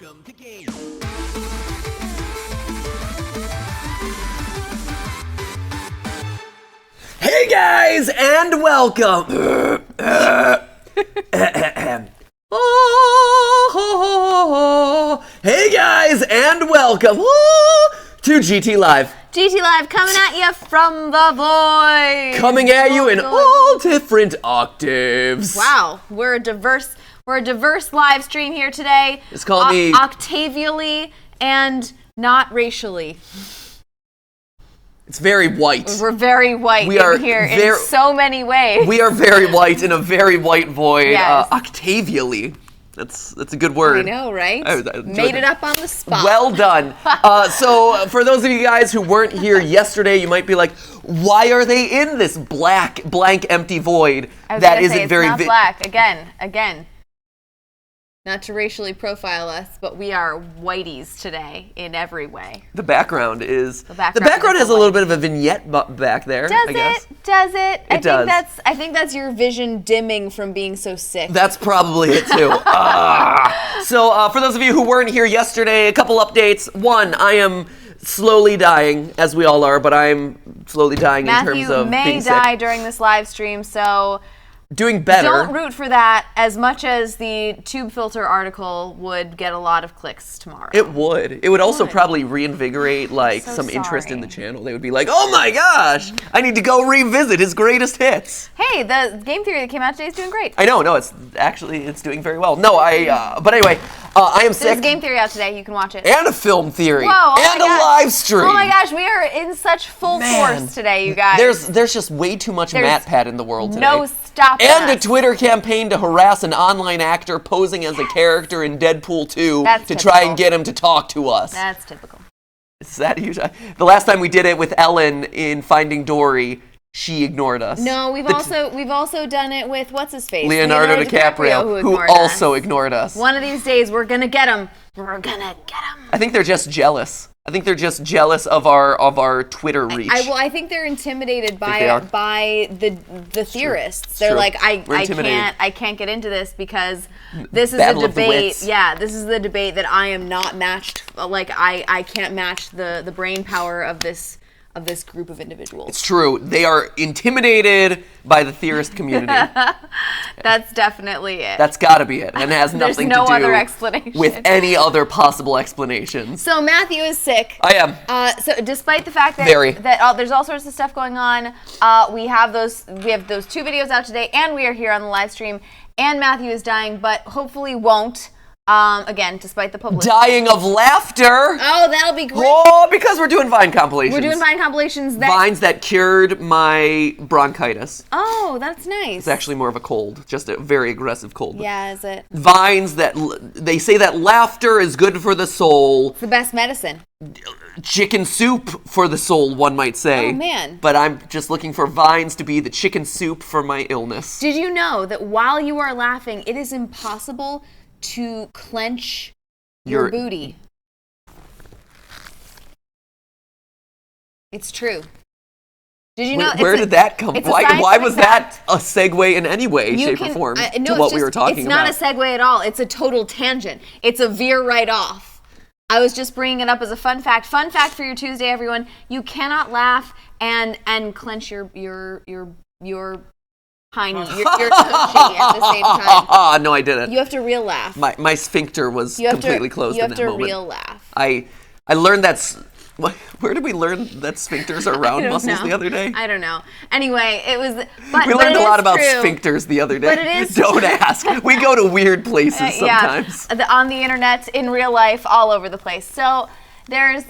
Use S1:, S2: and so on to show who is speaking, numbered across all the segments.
S1: Welcome to Game. Hey guys, and welcome. Hey guys, and welcome to GTLive.
S2: GTLive coming at you from the void.
S1: Coming at you in all different octaves.
S2: Wow, we're a diverse live stream here today.
S1: It's called the
S2: octavially and not racially.
S1: It's very white.
S2: We're very white in here in so many ways.
S1: We are very white in a very white void.
S2: Yes.
S1: Octavially. That's a good word.
S2: I know, right?
S1: I
S2: Made it up on the spot.
S1: Well done. So for those of you guys who weren't here yesterday, you might be like, why are they in this blank, empty void that isn't very...
S2: It's not black. Again. Not to racially profile us, but we are whiteys today in every way.
S1: The background is... The background
S2: is
S1: has a little bit of a vignette back there, I guess.
S2: Does it?
S1: It does.
S2: I think that's your vision dimming from being so sick.
S1: That's probably it, too. So for those of you who weren't here yesterday, a couple updates. One, I am slowly dying, as we all are, but I'm slowly dying in terms of being sick.
S2: Matthew may die during this live stream, so...
S1: Doing better.
S2: Don't root for that as much as the tube filter article would get a lot of clicks tomorrow.
S1: It would. It would also probably reinvigorate some interest in the channel. They would be like, oh my gosh, I need to go revisit his greatest hits.
S2: Hey, the game theory that came out today is doing great.
S1: I know, no, it's doing very well. No, but anyway, I am sick.
S2: There's game theory out today, you can watch it.
S1: And a film theory.
S2: Whoa,
S1: and a live stream.
S2: Oh my gosh, we are in such full force today, you guys.
S1: There's just way too much MatPat in the world today.
S2: No stop.
S1: And a Twitter campaign to harass an online actor posing as a character in Deadpool 2 to try and get him to talk to us.
S2: That's typical.
S1: Is that usually? The last time we did it with Ellen in Finding Dory, she ignored us.
S2: No, we've also done it with what's his face?
S1: Leonardo DiCaprio, who also ignored us.
S2: One of these days we're gonna get him. We're gonna get him.
S1: I think they're just jealous. I think they're just jealous of our Twitter reach.
S2: I think they're intimidated by the theorists. They're like, I can't get into this because this is
S1: Battle
S2: the
S1: of the
S2: debate.
S1: wits.
S2: Yeah, this is the debate that I am not matched. Like I can't match the brain power of this group of individuals.
S1: It's true. They are intimidated by the theorist community.
S2: That's definitely it.
S1: That's got to be it. And it has nothing
S2: There's no
S1: to do
S2: other explanation.
S1: with any other possible explanations.
S2: So Matthew is sick.
S1: I am.
S2: So despite the fact that there's all sorts of stuff going on, we have those 2 videos out today, and we are here on the live stream, and Matthew is dying, but hopefully won't. Again, despite the publicity.
S1: Dying of laughter.
S2: Oh, that'll be great.
S1: Oh, because we're doing Vine compilations.
S2: We're doing Vine compilations.
S1: Vines that cured my bronchitis.
S2: Oh, that's nice.
S1: It's actually more of a cold, just a very aggressive cold.
S2: Yeah, is it?
S1: Vines that, they say that laughter is good for the soul.
S2: It's the best medicine.
S1: Chicken soup for the soul, one might say.
S2: Oh, man.
S1: But I'm just looking for Vines to be the chicken soup for my illness.
S2: Did you know that while you are laughing, it is impossible to clench your booty? It's true. Did you know?
S1: Where did that come from? Why was that a segue in any way, shape, or form to what we were talking about?
S2: It's not a segue at all. It's a total tangent. It's a veer right off. I was just bringing it up as a fun fact. Fun fact for your Tuesday, everyone. You cannot laugh and clench your tiny, your coochie at the same time.
S1: No, I didn't.
S2: You have to real laugh.
S1: My sphincter was completely closed in that moment.
S2: You have to real laugh.
S1: I learned that's... Where did we learn that sphincters are round muscles the other day?
S2: I don't know. Anyway, it was...
S1: we learned a lot about sphincters the other day.
S2: But it is
S1: Don't ask. We go to weird places sometimes.
S2: Yeah, on the internet, in real life, all over the place. So there's...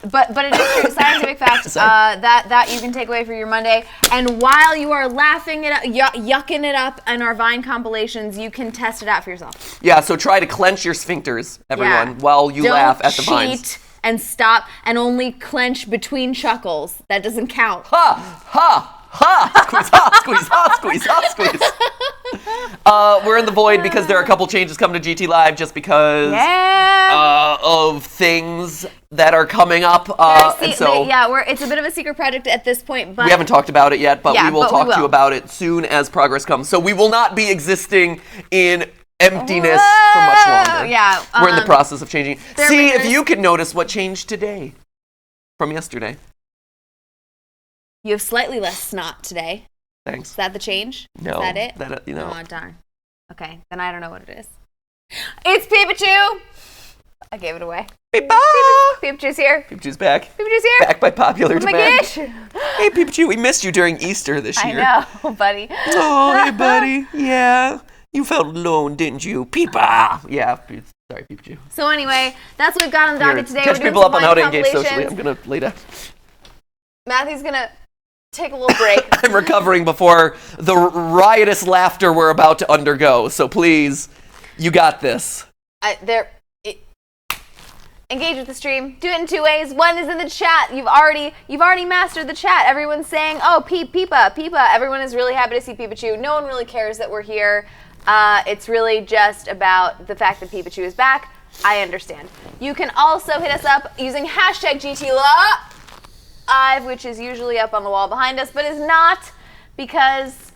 S2: But it is true, scientific fact that you can take away for your Monday. And while you are laughing it up, yucking it up in our Vine compilations, you can test it out for yourself.
S1: Yeah, so try to clench your sphincters, everyone, while you laugh at the Vines.
S2: Don't cheat and stop and only clench between chuckles. That doesn't count.
S1: Ha! Ha! Ha! Squeeze, ha! Squeeze, ha! Squeeze, ha! Squeeze. We're in the void because there are a couple changes coming to GTLive just because of things that are coming up.
S2: It's a bit of a secret project at this point, but
S1: we haven't talked about it yet, but we will talk to you about it soon as progress comes. So we will not be existing in emptiness for much longer.
S2: Yeah.
S1: We're in the process of changing.
S2: Their
S1: See if
S2: winners-
S1: you can notice what changed today from yesterday.
S2: You have slightly less snot today.
S1: Thanks.
S2: Is that the change?
S1: No.
S2: Is that it?
S1: No.
S2: Oh, darn. Okay, then I don't know what it is. It's Pikachu! I gave it away. Pikachu's here.
S1: Pikachu's back.
S2: Pikachu's here.
S1: Back by popular
S2: Oh my
S1: demand.
S2: gosh.
S1: Hey, Pikachu, we missed you during Easter this year.
S2: I know, buddy.
S1: Oh, hey, buddy. Yeah. You felt alone, didn't you? Peepa! Yeah. Sorry, Pikachu.
S2: So anyway, that's what we've got on the docket today.
S1: Catch
S2: We're doing
S1: people up on
S2: some
S1: how to
S2: Vine
S1: engage socially.
S2: compilations.
S1: I'm going to lay down.
S2: Matthew's gonna take a little break.
S1: I'm recovering before the riotous laughter we're about to undergo. So please, you got this.
S2: Engage with the stream. Do it in two ways. One is in the chat. You've already mastered the chat. Everyone's saying, "Oh, Peepa." Everyone is really happy to see Pikachu. No one really cares that we're here. It's really just about the fact that Pikachu is back. I understand. You can also hit us up using hashtag GTLive, which is usually up on the wall behind us, but is not because,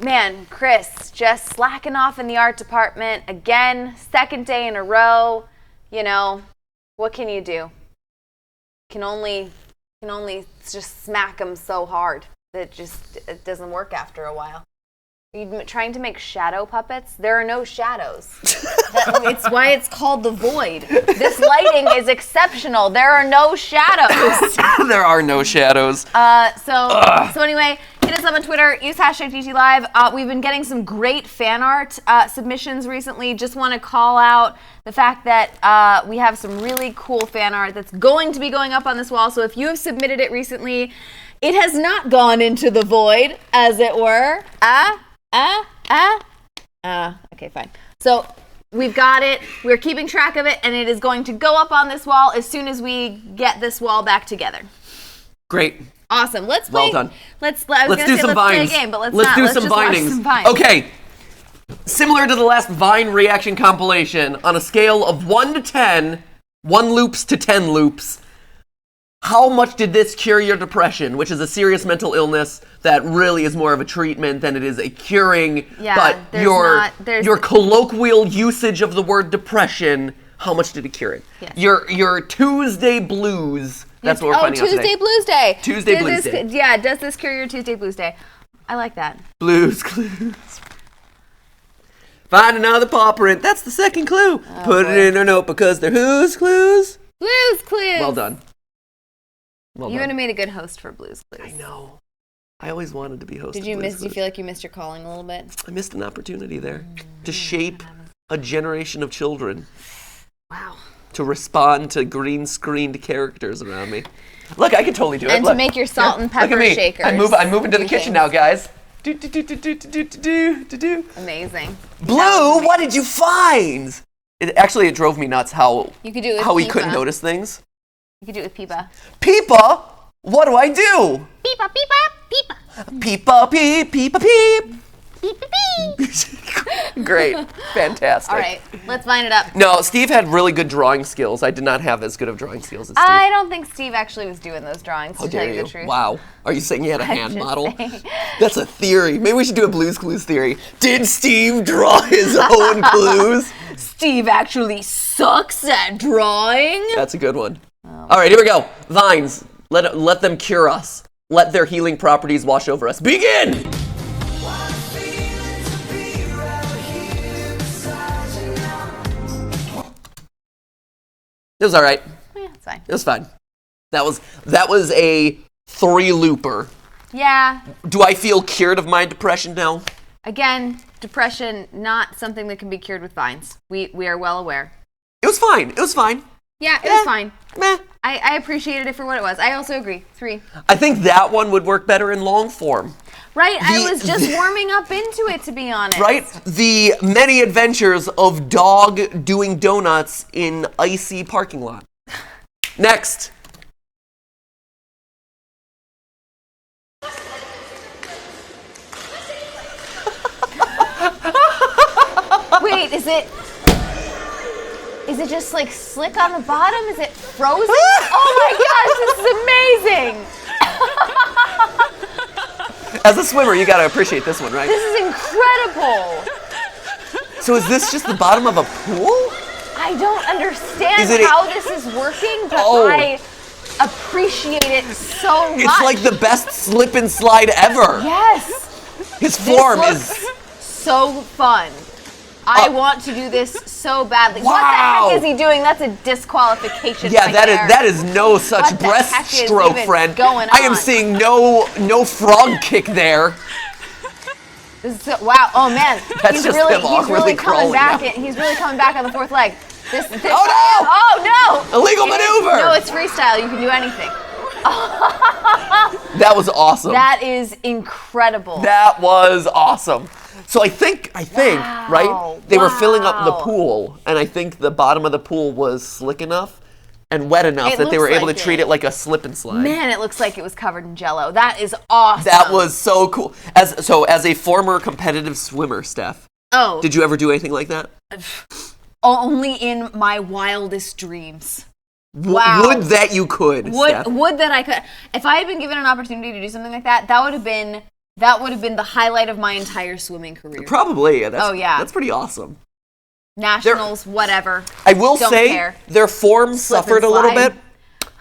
S2: man, Chris just slacking off in the art department again, second day in a row. You know, what can you do? Can only just smack him so hard that it doesn't work after a while. Are you trying to make shadow puppets? There are no shadows. It's why it's called the void. This lighting is exceptional. There are no shadows.
S1: There are no shadows.
S2: So anyway, hit us up on Twitter. Use hashtag GTLive. We've been getting some great fan art submissions recently. Just want to call out the fact that we have some really cool fan art that's going to be going up on this wall. So if you have submitted it recently, it has not gone into the void, as it were. Okay, fine. So we've got it. We're keeping track of it, and it is going to go up on this wall as soon as we get this wall back together.
S1: Great.
S2: Awesome. Let's play.
S1: Well done.
S2: Let's
S1: do some
S2: play
S1: vines.
S2: a game, but let's
S1: do
S2: just
S1: some
S2: watch
S1: vinings.
S2: some vines.
S1: Okay. Similar to the last Vine reaction compilation, on a scale of 1 to 10, 1 loops to 10 loops, how much did this cure your depression, which is a serious mental illness that really is more of a treatment than it is a curing?
S2: Yeah,
S1: but your colloquial usage of the word depression, how much did it cure it?
S2: Yes.
S1: Your Tuesday blues. That's what we're finding out today.
S2: Tuesday Blues Day.
S1: Tuesday Blues Day.
S2: Yeah, does this cure your Tuesday Blues Day? I like that.
S1: Blues clues. Find another paw print. That's the second clue. Put it in her note because they're whose clues?
S2: Blues Clues.
S1: Well done.
S2: You would have made a good host for Blues Clues.
S1: I know. I always wanted to be host.
S2: Did you miss? Do you feel like you missed your calling a little bit?
S1: I missed an opportunity there to shape a generation of children.
S2: Wow.
S1: To respond to green screened characters around me. Look, I could totally do it.
S2: And to make your salt and pepper
S1: look at me.
S2: shakers.
S1: I'm moving to the
S2: Do
S1: kitchen
S2: things.
S1: now, guys. Do.
S2: Amazing.
S1: Blue, what did you find? It drove me nuts how
S2: You could do it with
S1: how he
S2: Peepa.
S1: couldn't notice things.
S2: You could do it with Peepa.
S1: Peepa, what do I do?
S2: Peepa, Peepa, Peepa.
S1: Peepa, peep, peepa, peep.
S2: Peep, peep, peep.
S1: Great, fantastic.
S2: All right, let's line it up.
S1: No, Steve had really good drawing skills. I did not have as good of drawing skills as Steve.
S2: I don't think Steve actually was doing those drawings,
S1: How
S2: to tell
S1: dare
S2: you
S1: you?
S2: the truth.
S1: Wow. Are you saying you had a hand
S2: just
S1: model?
S2: saying.
S1: That's a theory. Maybe we should do a Blue's Clues theory. Did Steve draw his own clues?
S2: Steve actually sucks at drawing.
S1: That's a good one. All right, here we go. Vines. Let them cure us. Let their healing properties wash over us. Begin! It was all right.
S2: Yeah, it's fine.
S1: It was fine. That was a 3-looper.
S2: Yeah.
S1: Do I feel cured of my depression now?
S2: Again, depression, not something that can be cured with vines. We are well aware.
S1: It was fine. It was fine.
S2: Yeah, it was fine.
S1: Meh.
S2: I appreciated it for what it was. I also agree. 3.
S1: I think that one would work better in long form.
S2: Right? I was just warming up into it, to be honest.
S1: Right? The many adventures of dog doing donuts in icy parking lot. Next.
S2: Wait, is it just like slick on the bottom? Is it frozen? Oh my gosh, this is amazing!
S1: As a swimmer, you gotta appreciate this one, right?
S2: This is incredible!
S1: So is this just the bottom of a pool?
S2: I don't understand how this is working, but I appreciate it so much.
S1: It's like the best slip and slide ever.
S2: Yes.
S1: His form is
S2: so fun. I want to do this so badly.
S1: Wow.
S2: What the heck is he doing? That's a disqualification.
S1: Yeah, that is no such breaststroke, friend. I am seeing no frog kick there.
S2: Wow! Oh man,
S1: That's just him awkwardly
S2: coming
S1: crawling
S2: back.
S1: out.
S2: He's really coming back on the fourth leg.
S1: Oh no! Illegal maneuver!
S2: No, it's freestyle. You can do anything.
S1: That was awesome.
S2: That is incredible.
S1: That was awesome. So I think, right? They were filling up the pool, and I think the bottom of the pool was slick enough and wet enough that they were able to treat it like a slip and slide.
S2: Man, it looks like it was covered in Jell-O. That is awesome.
S1: That was so cool. As a former competitive swimmer, Steph.
S2: Oh.
S1: Did you ever do anything like that?
S2: Only in my wildest dreams. Wow.
S1: Would that you could, Steph.
S2: Would that I could. If I had been given an opportunity to do something like that, that would have been the highlight of my entire swimming career.
S1: Probably. That's pretty awesome.
S2: Nationals, whatever.
S1: I will
S2: Don't
S1: say
S2: care.
S1: their form suffered a little bit.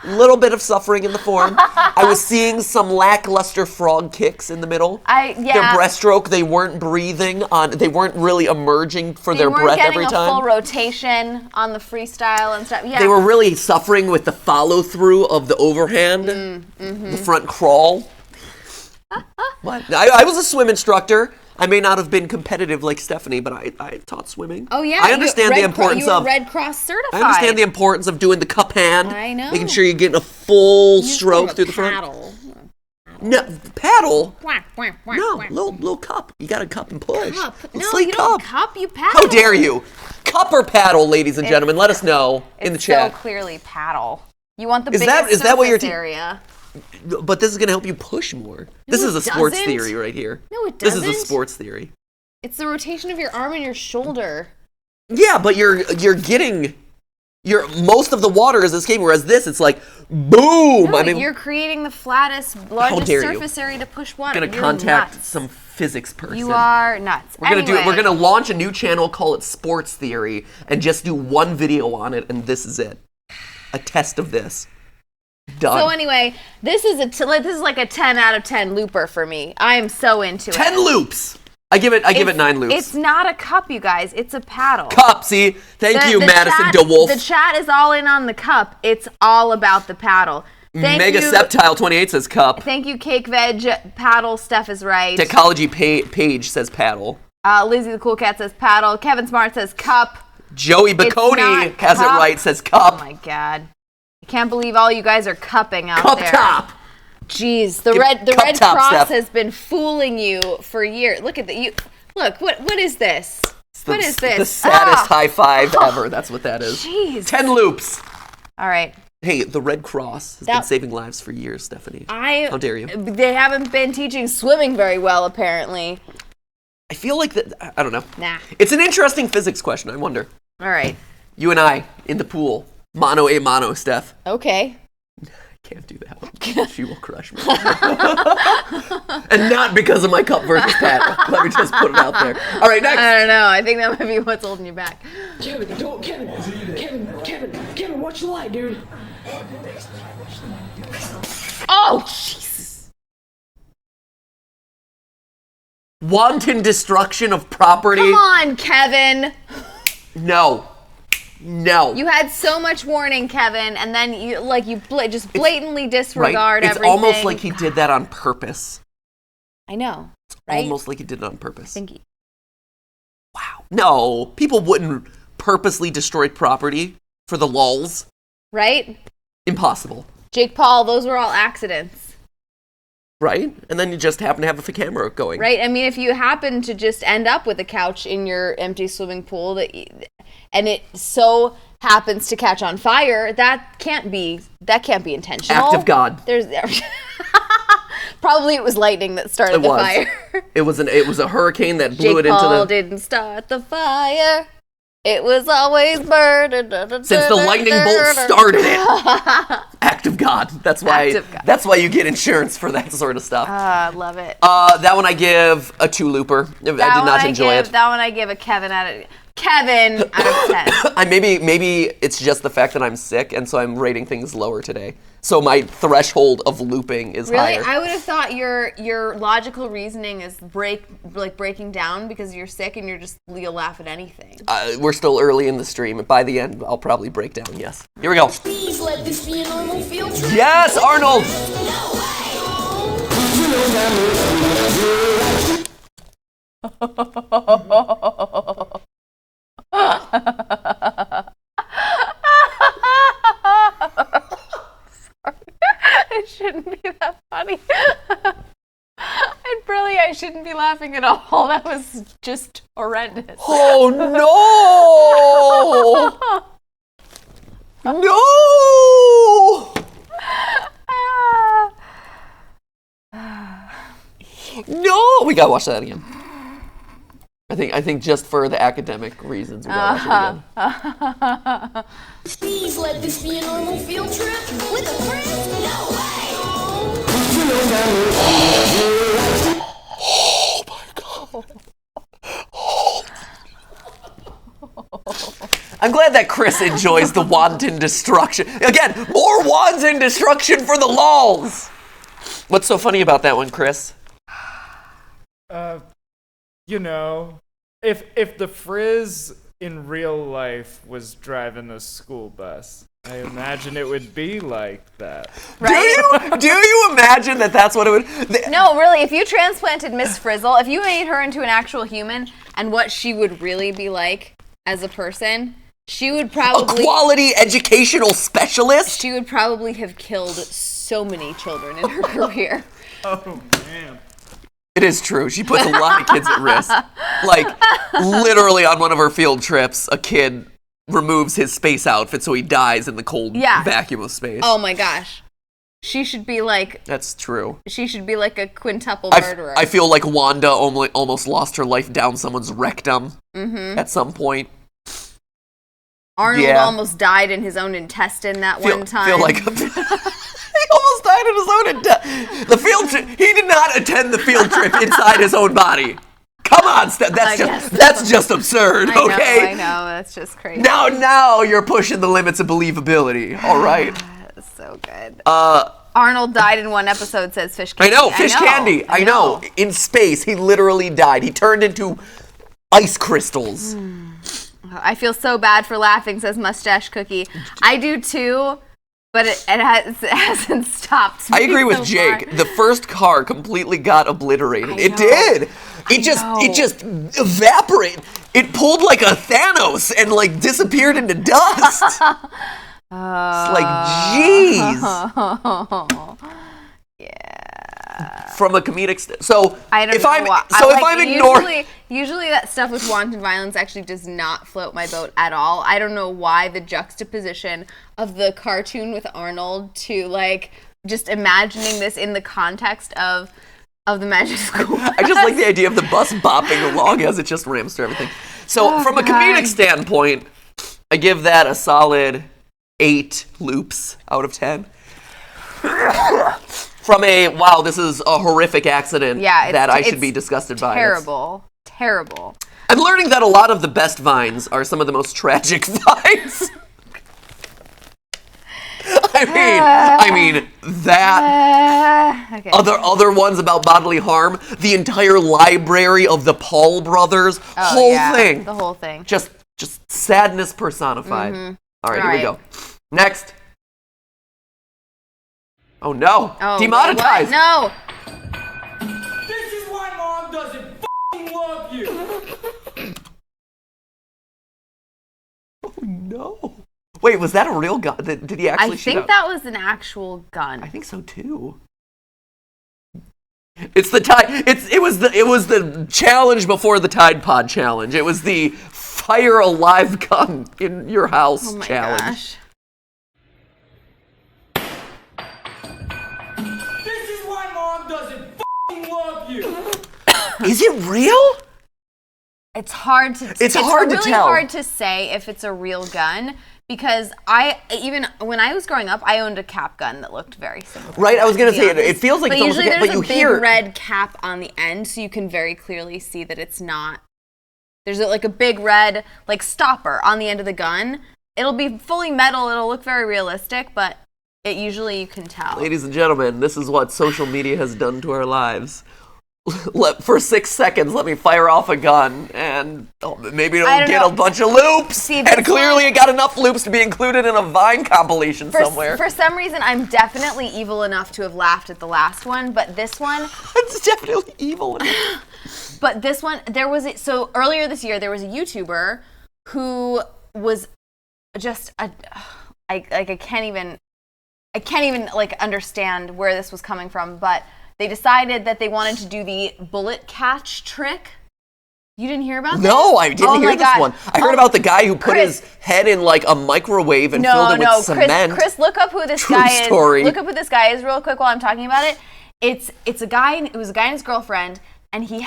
S1: Little bit of suffering in the form. I was seeing some lackluster frog kicks in the middle. Their breaststroke, they weren't breathing on. They weren't really emerging for their breath every time.
S2: They weren't getting a full rotation on the freestyle and stuff. Yeah.
S1: They were really suffering with the follow through of the overhand, the front crawl. What? I was a swim instructor. I may not have been competitive like Stephanie, but I taught swimming.
S2: Oh yeah,
S1: I understand the importance of
S2: Red Cross certified.
S1: I understand the importance of doing the cup hand.
S2: I know.
S1: Making sure you're getting a full stroke through the front. No, paddle? No, little cup. You got to cup and push.
S2: No, you don't cup, you paddle.
S1: How dare you? Cup or paddle, ladies and gentlemen? Let us know in the chat.
S2: It's so clearly paddle. You want the biggest surface area.
S1: But this is going to help you push more. This is a sports theory right here.
S2: No, it doesn't.
S1: This is a sports theory.
S2: It's the rotation of your arm and your shoulder.
S1: Yeah, but you're getting most of the water is escaping, whereas this, it's like, boom!
S2: No, you're creating the largest surface area to push water.
S1: I'm going to contact some physics person.
S2: You are nuts.
S1: We're going to launch a new channel, call it Sports Theory, and just do one video on it, and this is it. A test of this. Done.
S2: So anyway, this is like a 10 out of 10 looper for me. I am so into
S1: 10 loops. I give it 9 loops.
S2: It's not a cup, you guys. It's a paddle.
S1: Cup, see? Thank you, Madison DeWolf.
S2: The chat is all in on the cup. It's all about the paddle.
S1: Mega Septile 28 says cup.
S2: Thank you, Cake Veg. Paddle. Steph is right.
S1: Techology Page says paddle.
S2: Lizzie the Cool Cat says paddle. Kevin Smart says cup.
S1: Joey Baconi has it right, says cup.
S2: Oh my god. I can't believe all you guys are cupping out there.
S1: Cup top.
S2: Jeez, the Red Cross has been fooling you for years. Look at Look, what is this? What is this?
S1: The saddest high five ever. That's what that is.
S2: Jeez.
S1: 10 loops.
S2: All right.
S1: Hey, the Red Cross has been saving lives for years, Stephanie. How dare you?
S2: They haven't been teaching swimming very well, apparently.
S1: I feel like that. I don't know.
S2: Nah.
S1: It's an interesting physics question. I wonder.
S2: All right.
S1: You and I in the pool. Mano a mano, Steph.
S2: Okay.
S1: I can't do that one. She will crush me. And not because of my cup versus paddle. Let me just put it out there. All right, next.
S2: I don't know. I think that might be what's holding you back.
S3: Kevin, watch the light, dude.
S2: Oh, Jesus.
S1: Wanton destruction of property.
S2: Come on, Kevin.
S1: No.
S2: You had so much warning, Kevin, and then you just blatantly disregard
S1: It's
S2: everything.
S1: almost like he did that on purpose.
S2: I know.
S1: It's
S2: right?
S1: almost like he did it on purpose.
S2: Wow.
S1: No, people wouldn't purposely destroy property for the lulz.
S2: Right?
S1: Impossible.
S2: Jake Paul, those were all accidents.
S1: Right? And then you just happen to have a camera going.
S2: Right? I mean, if you happen to just end up with a couch in your empty swimming pool and it so happens to catch on fire, that can't be intentional.
S1: Act of God.
S2: Probably it was lightning that started the fire.
S1: It was a hurricane that blew
S2: Jake
S1: it into
S2: Paul didn't start the fire. It was always bird.
S1: Since the lightning bolt started it. Act of God. That's why you get insurance for that sort of stuff.
S2: Love it.
S1: That one I give a 2-looper. I did not enjoy it.
S2: That one I give a Kevin out of 10.
S1: Maybe it's just the fact that I'm sick, and so I'm rating things lower today. So my threshold of looping is higher.
S2: Really? I would have thought your logical reasoning is breaking down because you're sick and you'll laugh at anything.
S1: We're still early in the stream. By the end, I'll probably break down, yes. Here we go.
S3: Please let this be a normal field trip.
S1: Yes, Arnold!
S2: It shouldn't be that funny. I shouldn't be laughing at all. That was just horrendous.
S1: Oh no! No! No! We gotta watch that again. I think just for the academic reasons we gotta watch it again.
S3: Please let this be a normal field trip with a friend. No way!
S1: Oh my god. I'm glad that Chris enjoys the wanton destruction. Again, more wanton destruction for the lols. What's so funny about that one, Chris?
S4: You know, if the Frizz in real life was driving a school bus, I imagine it would be like that.
S2: Right?
S1: Do you imagine that that's what it would...
S2: No, really, if you transplanted Miss Frizzle, if you made her into an actual human and what she would really be like as a person, she would probably...
S1: A quality educational specialist?
S2: She would probably have killed so many children in her career.
S4: Oh, man.
S1: It is true. She puts a lot of kids at risk. Like, literally on one of her field trips, a kid removes his space outfit so he dies in the cold vacuum of space.
S2: Oh my gosh. She should be like...
S1: That's true.
S2: She should be like a quintuple murderer.
S1: I feel like Wanda almost lost her life down someone's rectum at some point.
S2: Arnold almost died in his own intestine one time.
S1: Feel like... He almost died in his own the field trip. He did not attend the field trip inside his own body. Come on, that's just absurd. Okay,
S2: I know, that's just crazy.
S1: Now you're pushing the limits of believability. All right.
S2: That's so good. Arnold died in one episode. Says Fish Candy.
S1: I know, Fish Candy. I know. In space, he literally died. He turned into ice crystals.
S2: I feel so bad for laughing. Says Mustache Cookie. I do too. But it hasn't stopped.
S1: I agree with Jake. The first car completely got obliterated. It did. It just evaporated. It pulled like a Thanos and like disappeared into dust. It's like, jeez.
S2: Yeah.
S1: From a comedic so
S2: I don't
S1: if
S2: know
S1: I'm
S2: why.
S1: so if I'm ignoring
S2: usually that stuff with wanton violence actually does not float my boat at all. I don't know why the juxtaposition of the cartoon with Arnold to like just imagining this in the context of the magic school bus.
S1: I just like the idea of the bus bopping along as it just rams through everything. So from a comedic standpoint, I give that a solid 8 loops out of 10. From a, wow, this is a horrific accident that I should be disgusted by.
S2: Terrible.
S1: I'm learning that a lot of the best vines are some of the most tragic vines. I mean that.
S2: Okay.
S1: Other ones about bodily harm. The entire library of the Paul brothers. Thing.
S2: The whole thing.
S1: Just sadness personified.
S2: Mm-hmm.
S1: All right, here we go. Next. Oh no! Demonetized.
S2: No.
S5: This is why Mom doesn't f***ing love you.
S1: Oh no! Wait, was that a real gun? Did he actually shoot
S2: I think
S1: out?
S2: that was an actual gun.
S1: I think so too. It's the Tide. It was the challenge before the Tide Pod challenge. It was the fire a live gun in your house challenge.
S2: Gosh.
S5: This is why Mom doesn't f***ing love you.
S1: Is it real?
S2: It's hard to.
S1: It's hard to
S2: really
S1: tell.
S2: hard to say if it's a real gun because even when I was growing up, I owned a cap gun that looked very similar.
S1: Right, I was gonna say
S2: honest.
S1: it feels like
S2: but
S1: it's almost
S2: usually
S1: like,
S2: there's
S1: but you
S2: a big
S1: hear
S2: red cap on the end, so you can very clearly see that it's not. There's like a big red like stopper on the end of the gun. It'll be fully metal. It'll look very realistic, but it usually you can tell.
S1: Ladies and gentlemen, this is what social media has done to our lives. For 6 seconds, let me fire off a gun, and maybe it'll get a bunch of loops.
S2: See,
S1: and clearly it got enough loops to be included in a Vine compilation somewhere.
S2: For some reason, I'm definitely evil enough to have laughed at the last one, but this one...
S1: It's definitely evil enough.
S2: But this one, so earlier this year, there was a YouTuber who was just I can't even like understand where this was coming from, but they decided that they wanted to do the bullet catch trick. You didn't hear about this?
S1: No, I didn't hear this one. I heard about the guy who put
S2: Chris,
S1: his head in like a microwave and filled it with cement.
S2: Chris, look up who this
S1: True
S2: guy
S1: story.
S2: is. Look up who this guy is real quick while I'm talking about it. It's a guy. It was a guy and his girlfriend, and he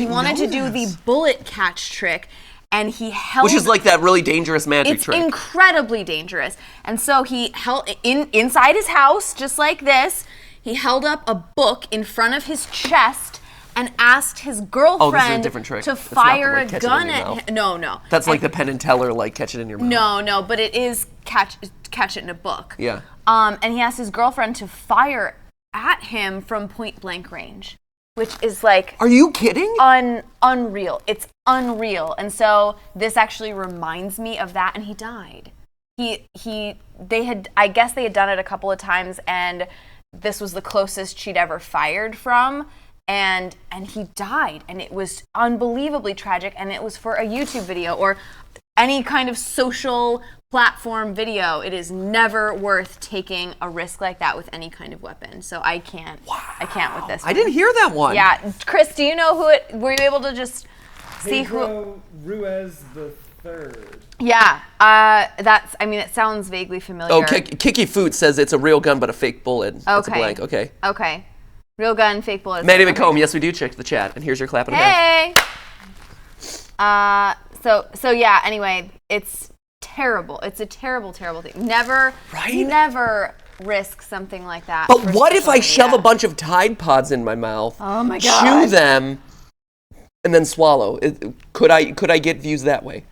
S2: wanted to do the bullet catch trick. And he held,
S1: which is like that really dangerous magic trick.
S2: It's incredibly dangerous. And so he held inside his house, just like this. He held up a book in front of his chest and asked his girlfriend
S1: this is a different trick.
S2: to
S1: That's
S2: fire
S1: not the,
S2: a
S1: like,
S2: gun
S1: catch it in your
S2: at him. No.
S1: That's like the Penn and Teller, like catch it in your mouth.
S2: No, but it is catch it in a book.
S1: Yeah.
S2: And he asked his girlfriend to fire at him from point blank range, which is like...
S1: Are you kidding?
S2: Unreal. It's unreal. And so this actually reminds me of that, and he died. I guess they had done it a couple of times, and this was the closest she'd ever fired from, and he died, and it was unbelievably tragic, and it was for a YouTube video or any kind of social platform video. It is never worth taking a risk like that with any kind of weapon. So I can't with this one.
S1: I didn't hear that one.
S2: Yeah, Chris, do you know who it? Were you able to just see who?
S4: Ruiz the Third.
S2: Yeah, it sounds vaguely familiar.
S1: Oh, Kiki Food says it's a real gun but a fake bullet. That's a blank. Okay.
S2: Okay. Real gun, fake bullet.
S1: Maddie McComb, yes, we do check the chat, and here's your clap in a
S2: Hey. So yeah. Anyway, it's terrible. It's a terrible, terrible thing. Never risk something like that.
S1: But what if I shove a bunch of Tide Pods in my mouth?
S2: Oh my God.
S1: Chew them, and then swallow? Could I get views that way?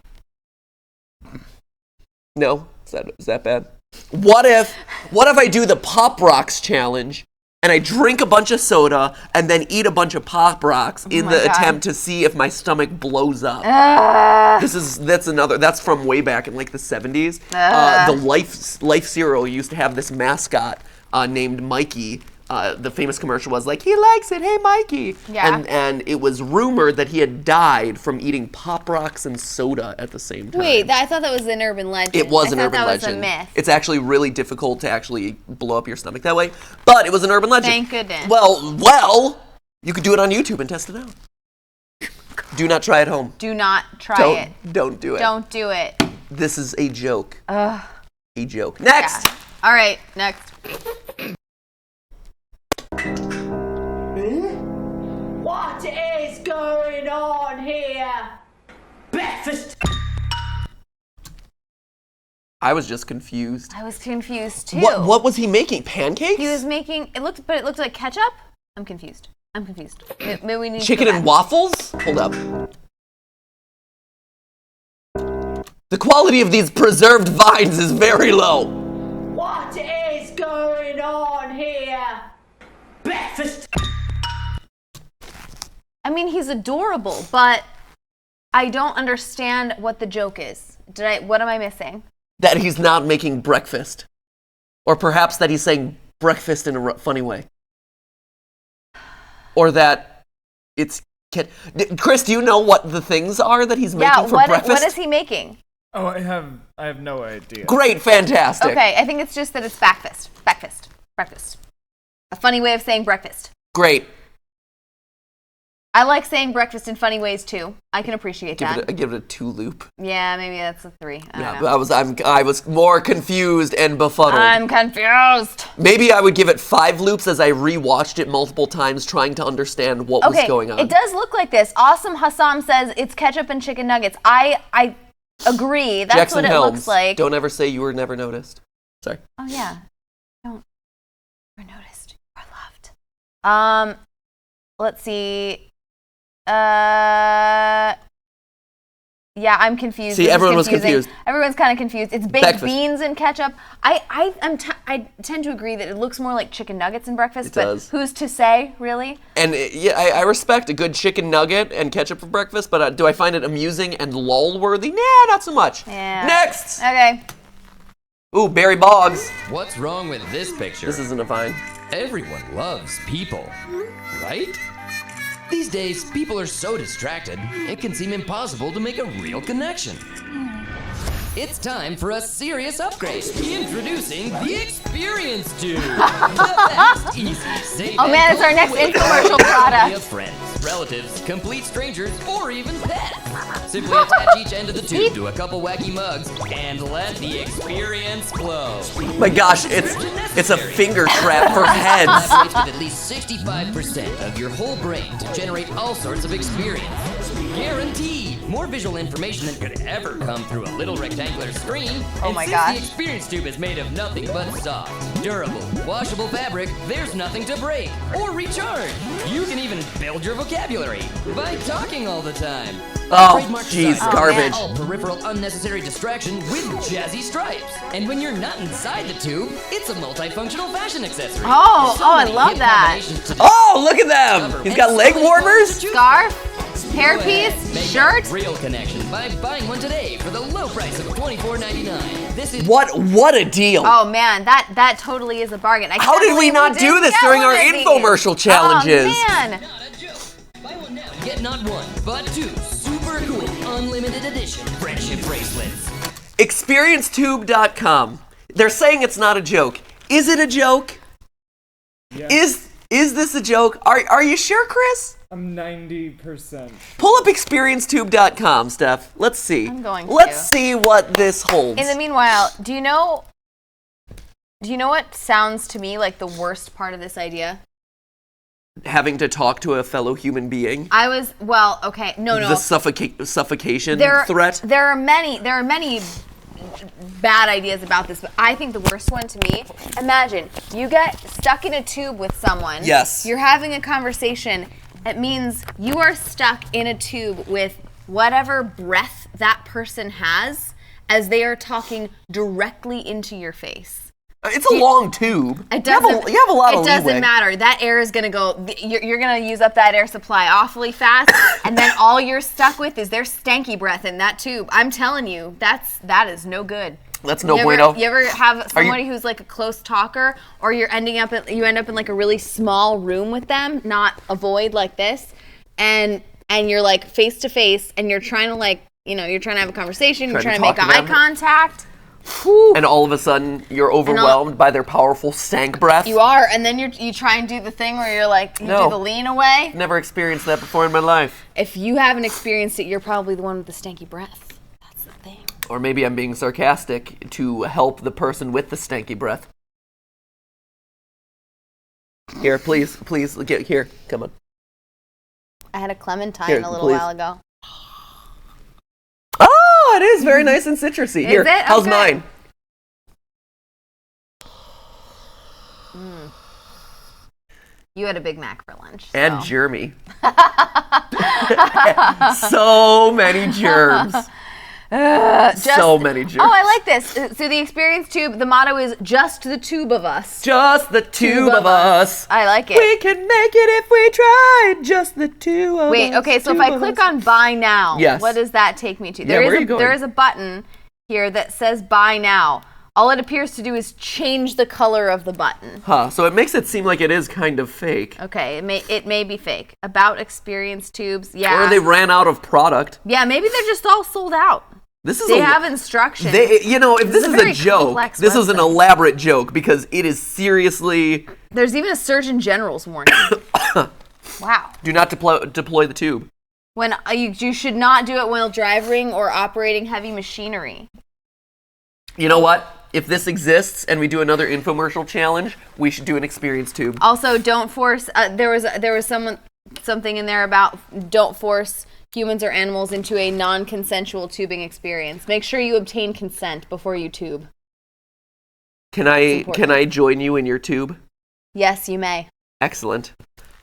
S1: No? Is that bad? What if I do the Pop Rocks challenge and I drink a bunch of soda and then eat a bunch of Pop Rocks in the attempt to see if my stomach blows up? That's from way back in like the 70s. The Life cereal used to have this mascot named Mikey. The famous commercial was like, he likes it, hey Mikey.
S2: Yeah.
S1: And it was rumored that he had died from eating Pop Rocks and soda at the same time.
S2: Wait, I thought that was an urban legend.
S1: It was an urban legend.
S2: I thought that was a myth.
S1: It's actually really difficult to actually blow up your stomach that way, but it was an urban legend.
S2: Thank goodness.
S1: Well, you could do it on YouTube and test it out. Do not try at home.
S2: Do not try it.
S1: Don't do it.
S2: Don't do it.
S1: This is a joke. A joke. Next!
S2: Yeah. All right, next.
S5: What is going on here? Breakfast.
S1: I was just confused.
S2: I was confused too.
S1: What was he making? Pancakes?
S2: He was making it looked like ketchup. I'm confused. Maybe we need
S1: chicken
S2: to
S1: and waffles? Hold up. The quality of these preserved vines is very low.
S5: What is going on here? Breakfast.
S2: I mean, he's adorable, but I don't understand what the joke is. What am I missing?
S1: That he's not making breakfast. Or perhaps that he's saying breakfast in a funny way. Or that it's... Chris, do you know what the things are that he's making for breakfast?
S2: What is he making?
S4: Oh, I have no idea.
S1: Great, fantastic.
S2: Okay, I think it's just that it's breakfast. Breakfast. A funny way of saying breakfast.
S1: Great.
S2: I like saying breakfast in funny ways too. I can appreciate that.
S1: I give it a 2 loop.
S2: Yeah, maybe that's a 3. I don't know.
S1: But I was more confused and befuddled.
S2: I'm confused.
S1: Maybe I would give it 5 loops as I rewatched it multiple times, trying to understand what was going on.
S2: It does look like this. Awesome Hassam says it's ketchup and chicken nuggets. I agree. That's
S1: Jackson
S2: what it
S1: Helms,
S2: looks like.
S1: Don't ever say you were never noticed. Sorry.
S2: Oh yeah. Don't. We're noticed. We're loved. Let's see. Yeah, I'm confused.
S1: See, everyone was confused.
S2: Everyone's kind of confused. It's baked
S1: Breakfast.
S2: beans and ketchup. I tend to agree that it looks more like chicken nuggets and breakfast, but
S1: does.
S2: who's to say, really?
S1: And I respect a good chicken nugget and ketchup for breakfast, but do I find it amusing and lol-worthy? Nah, not so much.
S2: Yeah.
S1: Next!
S2: Okay.
S1: Ooh, Barry Boggs.
S6: What's wrong with this picture?
S1: This isn't a Vine.
S6: Everyone loves people, right? These days, people are so distracted, it can seem impossible to make a real connection. It's time for a serious upgrade. Introducing the Experience Tube. The fast, easy, safe,
S2: Oh man, it's our next infomercial product.
S6: of friends, relatives, complete strangers, or even pets. Simply attach each end of the tube to a couple wacky mugs and let the experience flow.
S1: My gosh, it's a finger trap for heads.
S6: Collaborates with at least 65% of your whole brain to generate all sorts of experience. Guaranteed. More visual information than could ever come through a little rectangular screen.
S2: Oh
S6: and
S2: my
S6: since
S2: gosh.
S6: the Experience Tube is made of nothing but soft, durable, washable fabric, there's nothing to break or recharge. You can even build your vocabulary by talking all the time.
S1: Oh,
S6: Trademark
S1: jeez,
S6: design.
S1: garbage.
S6: All peripheral unnecessary distraction with jazzy stripes. And when you're not inside the tube, it's a multifunctional fashion accessory.
S2: Oh, I
S6: many
S2: love
S6: hip
S2: that.
S6: combinations to
S1: Oh, look at them! He's got leg warmers?
S2: Scarf,
S6: Go ahead,
S2: hairpiece,
S6: make
S2: shirt.
S6: a real connection by buying one today for the low price of $24.99. This is
S1: What a deal!
S2: Oh man, that totally is a bargain. I
S1: How
S2: can't
S1: did we
S2: believe
S1: not
S2: didn't
S1: do this
S2: get
S1: during
S2: one
S1: our
S2: of these.
S1: infomercial challenges?
S2: Oh man.
S6: not a joke. Buy one now, get not one, but 2 super cool unlimited edition friendship bracelets.
S1: Experiencetube.com. They're saying it's not a joke. Is it a joke?
S4: Yeah.
S1: Is this a joke? Are you sure, Chris?
S4: I'm 90%.
S1: Pull up experiencetube.com, Steph. Let's see.
S2: I'm going to.
S1: Let's see what this holds.
S2: In the meanwhile, do you know what sounds to me like the worst part of this idea?
S1: Having to talk to a fellow human being.
S2: No.
S1: The suffocation
S2: There
S1: threat.
S2: There are many bad ideas about this, but I think the worst one to me, imagine you get stuck in a tube with someone.
S1: Yes.
S2: You're having a conversation. It means you are stuck in a tube with whatever breath that person has as they are talking directly into your face.
S1: It's a long tube.
S2: It doesn't.
S1: You have a lot of
S2: It doesn't
S1: leeway.
S2: matter. That air is gonna go. You're gonna use up that air supply awfully fast, and then all you're stuck with is their stanky breath in that tube. I'm telling you, that is no good.
S1: That's no
S2: you
S1: bueno.
S2: Ever, you ever have somebody who's like a close talker, or you end up in like a really small room with them, not a void like this, and you're like face to face, and you're trying to you're trying to have a conversation, you're trying to make eye contact. Whew.
S1: And all of a sudden, you're overwhelmed by their powerful stank breath.
S2: You are, and then you try and do the thing where you're like, you do the lean away.
S1: Never experienced that before in my life.
S2: If you haven't experienced it, you're probably the one with the stanky breath. That's the thing.
S1: Or maybe I'm being sarcastic to help the person with the stanky breath. Here, please, get here. Come on.
S2: I had a clementine
S1: Here,
S2: a little
S1: please.
S2: while ago.
S1: Oh, it is very nice and citrusy. Here,
S2: it?
S1: how's
S2: Okay.
S1: mine?
S2: You had a Big Mac for lunch.
S1: And
S2: so.
S1: germy. So many germs. So many germs.
S2: Oh, I like this. So the Experience Tube, the motto is just the tube of us.
S1: Just the tube of us.
S2: I like it.
S1: We can make it if we try. Just the two of us.
S2: Wait, okay, so if I click on buy now,
S1: Yes.
S2: what does that take me to?
S1: Yeah, where are you going?
S2: There is a button here that says buy now. All it appears to do is change the color of the button.
S1: Huh, so it makes it seem like it is kind of fake.
S2: Okay, it may be fake. About Experience Tubes, yeah.
S1: Or they ran out of product.
S2: Yeah, maybe they're just all sold out.
S1: This is
S2: They have instructions.
S1: if this
S2: is a
S1: is
S2: very
S1: a joke,
S2: complex
S1: this is an
S2: website.
S1: elaborate joke because it is seriously.
S2: There's even a Surgeon General's warning. Wow.
S1: Do not deploy the tube.
S2: When you should not do it while driving or operating heavy machinery.
S1: You know what? If this exists and we do another infomercial challenge, we should do an experience tube.
S2: Also, don't force. There was something in there about don't force humans or animals into a non-consensual tubing experience. Make sure you obtain consent before you tube.
S1: Can I join you in your tube?
S2: Yes, you may.
S1: Excellent.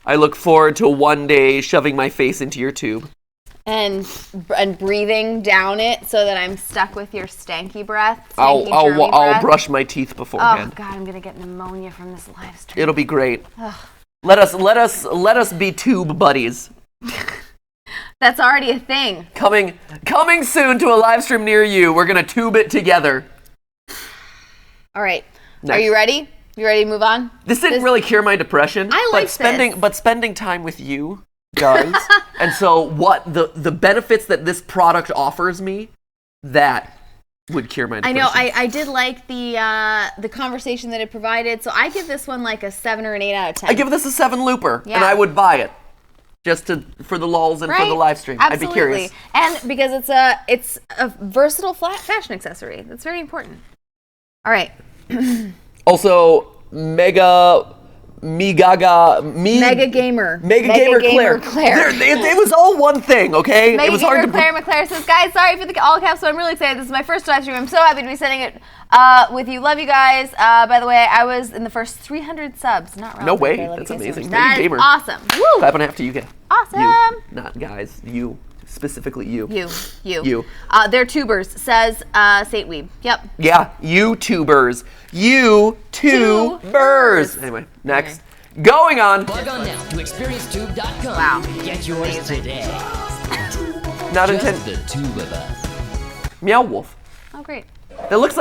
S1: I look forward to one day shoving my face into your tube.
S2: And breathing down it so that I'm stuck with your stanky breath.
S1: I'll brush my teeth beforehand.
S2: Oh God, I'm gonna get pneumonia from this live stream.
S1: It'll be great. Let us be tube buddies.
S2: That's already a thing.
S1: Coming soon to a live stream near you. We're gonna tube it together.
S2: All right.
S1: Next.
S2: Are you ready? You ready to move on?
S1: This didn't really cure my depression.
S2: But
S1: spending time with you does. And so what the benefits that this product offers me, that would cure my depression.
S2: I know. I did like the conversation that it provided. So I give this one like a 7 or an 8 out of 10.
S1: I give this a 7 looper,
S2: Yeah.
S1: and I would buy it. Just for the lulz and for the live stream.
S2: Absolutely.
S1: I'd be curious.
S2: And because it's a versatile fashion accessory. That's very important. All right.
S1: Also, Mega
S2: Gamer Claire.
S1: It was all one thing, okay?
S2: Mega
S1: it was hard
S2: Gamer
S1: to
S2: Claire says, guys, sorry for the all caps, but I'm really excited. This is my first live stream. I'm so happy to be sending it with you. Love you guys. By the way, I was in the first 300 subs. Not wrong.
S1: No way. That's amazing. Mega
S2: That's
S1: Gamer.
S2: awesome. Woo.
S1: Clapping after you get.
S2: Awesome.
S1: You, not guys. You. Specifically you.
S2: You. They're tubers, says Sate Weeb. Yep.
S1: Yeah, YouTubers. YouTubers. Anyway, next. Okay. Going on.
S6: Log on now to experiencetube.com.
S2: Wow.
S6: Get yours today.
S1: Not
S6: Just
S1: intent.
S6: the two of us.
S1: Meow Wolf.
S2: Oh, great.
S1: That looks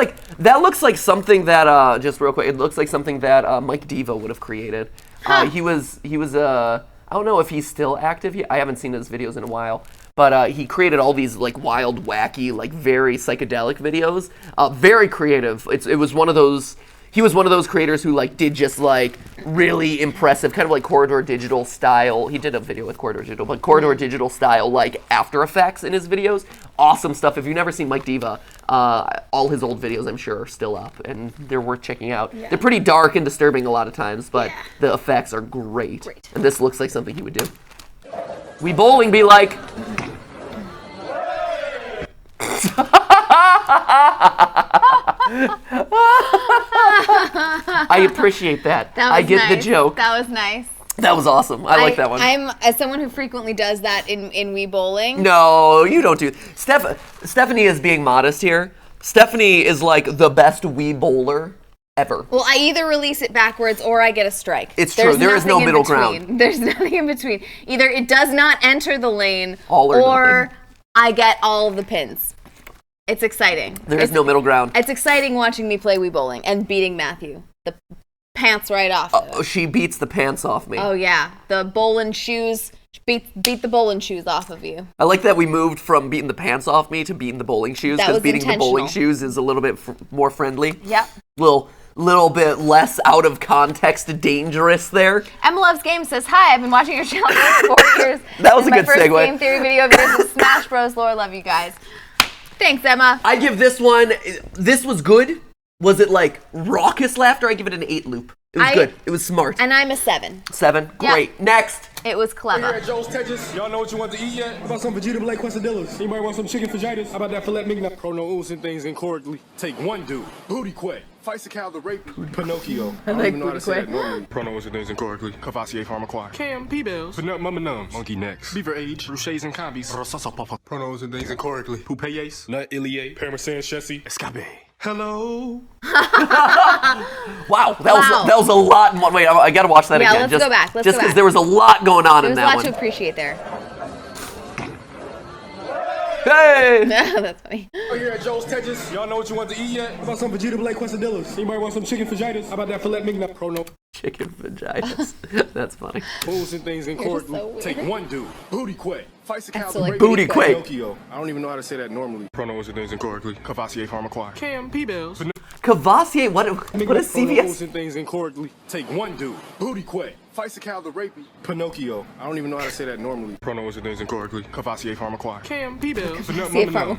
S1: like something that just real quick. It looks like something that Mike Diva would have created.
S2: Huh.
S1: He was I don't know if he's still active. I haven't seen his videos in a while. But he created all these like wild, wacky, like very psychedelic videos. Very creative. It was one of those. He was one of those creators who like did just like really impressive, kind of like Corridor Digital style. He did a video with Corridor Digital, but Corridor Digital style like After Effects in his videos. Awesome stuff. If you've never seen Mike Diva, all his old videos I'm sure are still up and they're worth checking out. Yeah. They're pretty dark and disturbing a lot of times, but the effects are great. And this looks like something he would do. We bowling be like. I appreciate that. I get the joke.
S2: That was nice.
S1: That was awesome. I like that one.
S2: I'm as someone who frequently does that in Wii Bowling.
S1: No, you don't do. Stephanie is being modest here. Stephanie is like the best Wii bowler ever.
S2: Well, I either release it backwards or I get a strike.
S1: It's true. There is no middle ground.
S2: There's nothing in between. Either it does not enter the lane
S1: or
S2: I get all of the pins. It's exciting.
S1: There is no middle ground.
S2: It's exciting watching me play Wii Bowling and beating Matthew. The pants right off.
S1: She beats the pants off me.
S2: Oh, yeah. The bowling shoes. Beat the bowling shoes off of you.
S1: I like that we moved from beating the pants off me to beating the bowling shoes, because beating the bowling shoes is a little bit more friendly.
S2: Yep.
S1: Little bit less out of context dangerous there.
S2: Emma Loves Games says, hi, I've been watching your channel for 4 years.
S1: That was a good segue.
S2: My first game theory video of yours is Smash Bros. Lore. Love you guys. Thanks, Emma.
S1: I give this one, this was good. Was it like raucous laughter? I give it an 8 loop. It was good. It was smart.
S2: And I'm a 7.
S1: 7? Great.
S2: Yep.
S1: Next.
S2: It was clever.
S5: Here at Joe's Tetris, y'all know what you want to eat yet? How about some Vegeta Blade quesadillas? Anybody want some chicken fajitas? How about that filet mignon? Prono oozing things incorrectly. Take one dude. Booty Quay. Fights the cow, the rape. Pinocchio. I don't even know how to say that normally. Prono oozing things incorrectly. Cavassier Pharmacoi. Cam, P-Bells. Panut Mama Nums. Monkey Necks. Beaver Age. Ruches and Combis. Prono oozing things incorrectly. Poupeyes. Nut Ilie. Parmesan Chessy. Escape. Hello.
S1: Wow, that was a lot in one way. I gotta watch that again.
S2: Let's go back.
S1: Just because there was a lot going on in that one.
S2: There's a lot to appreciate there.
S1: Hey!
S2: That's funny.
S5: Here at Joe's Tetris, y'all know what you want to eat yet? How about some Vegeta Blade quesadillas? Anybody want some chicken fajitas? How about that filet mignon? Prono.
S1: Chicken vaginas. That's funny.
S5: Oozing things incorrectly.
S2: So
S5: Take one dude. Booty Quay. Fights the cow, the
S2: like
S5: rape.
S1: Booty Quay.
S5: Pinocchio. I don't even know how to say that normally. Prono oozing things incorrectly. Cavassier Pharmacoi. Cam, P-Bells.
S1: Cavassier, what is CVS?
S5: And things incorrectly. Take one dude. Booty quay. Fice the rapey. Pinocchio. I don't even know how to say that normally. Pronouns and things incorrectly. Cavassier Pharmaquire. Cam, P-Bill.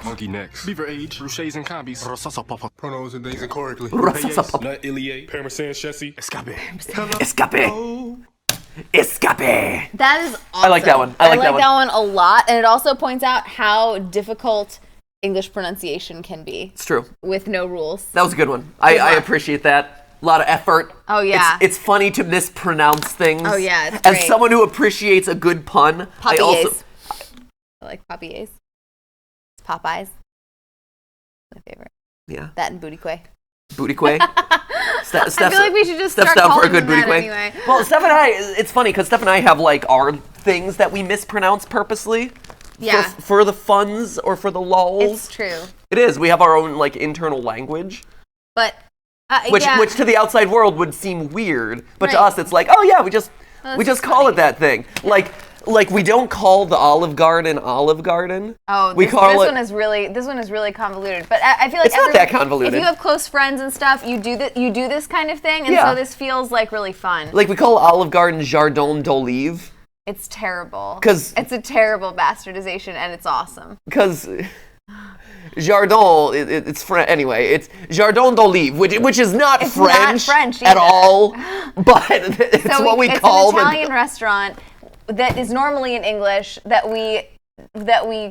S5: Monkey necks. Beaver age. Ruches and combis. Pronouns and things incorrectly. Nut ilie. Parmesan chessie. Escape.
S1: Escape.
S2: That is awesome.
S1: I like that one. I like that one
S2: a lot, and it also points out how difficult English pronunciation can be.
S1: It's true.
S2: With no rules.
S1: That was a good one. I appreciate that. A lot of effort.
S2: Oh, yeah.
S1: It's funny to mispronounce things.
S2: Oh, yeah, it's
S1: As
S2: great.
S1: someone who appreciates a good pun, I
S2: like Poppies. It's Popeyes. My favorite.
S1: Yeah.
S2: That and Booty Quay.
S1: Booty Quay.
S2: I feel like we should just start
S1: down for a
S2: calling
S1: good
S2: them
S1: booty
S2: that
S1: quay.
S2: anyway.
S1: Well, Steph and I, it's funny because Steph and I have like our things that we mispronounce purposely.
S2: Yeah.
S1: For the funs or for the lulls.
S2: It's true.
S1: It is. We have our own like internal language.
S2: But
S1: Which to the outside world would seem weird, but to
S2: Right.
S1: us it's like, oh yeah, we just
S2: just
S1: call
S2: funny.
S1: it that thing. Like we don't call the Olive Garden Olive Garden.
S2: Oh,
S1: we
S2: this
S1: call
S2: one is really convoluted. But I feel like
S1: It's not that convoluted.
S2: If you have close friends and stuff, you do this kind of thing, and
S1: Yeah.
S2: so this feels like really fun.
S1: Like we call Olive Garden Jardin d'Olive.
S2: It's terrible.
S1: 'Cause-
S2: it's a terrible bastardization, and it's awesome.
S1: Because Jardin, it's French. Anyway, it's Jardin d'Olive, which is not
S2: It's not
S1: French,
S2: French
S1: at
S2: either.
S1: all, but it's
S2: So
S1: what we
S2: it's
S1: call
S2: an Italian restaurant that is normally in English that we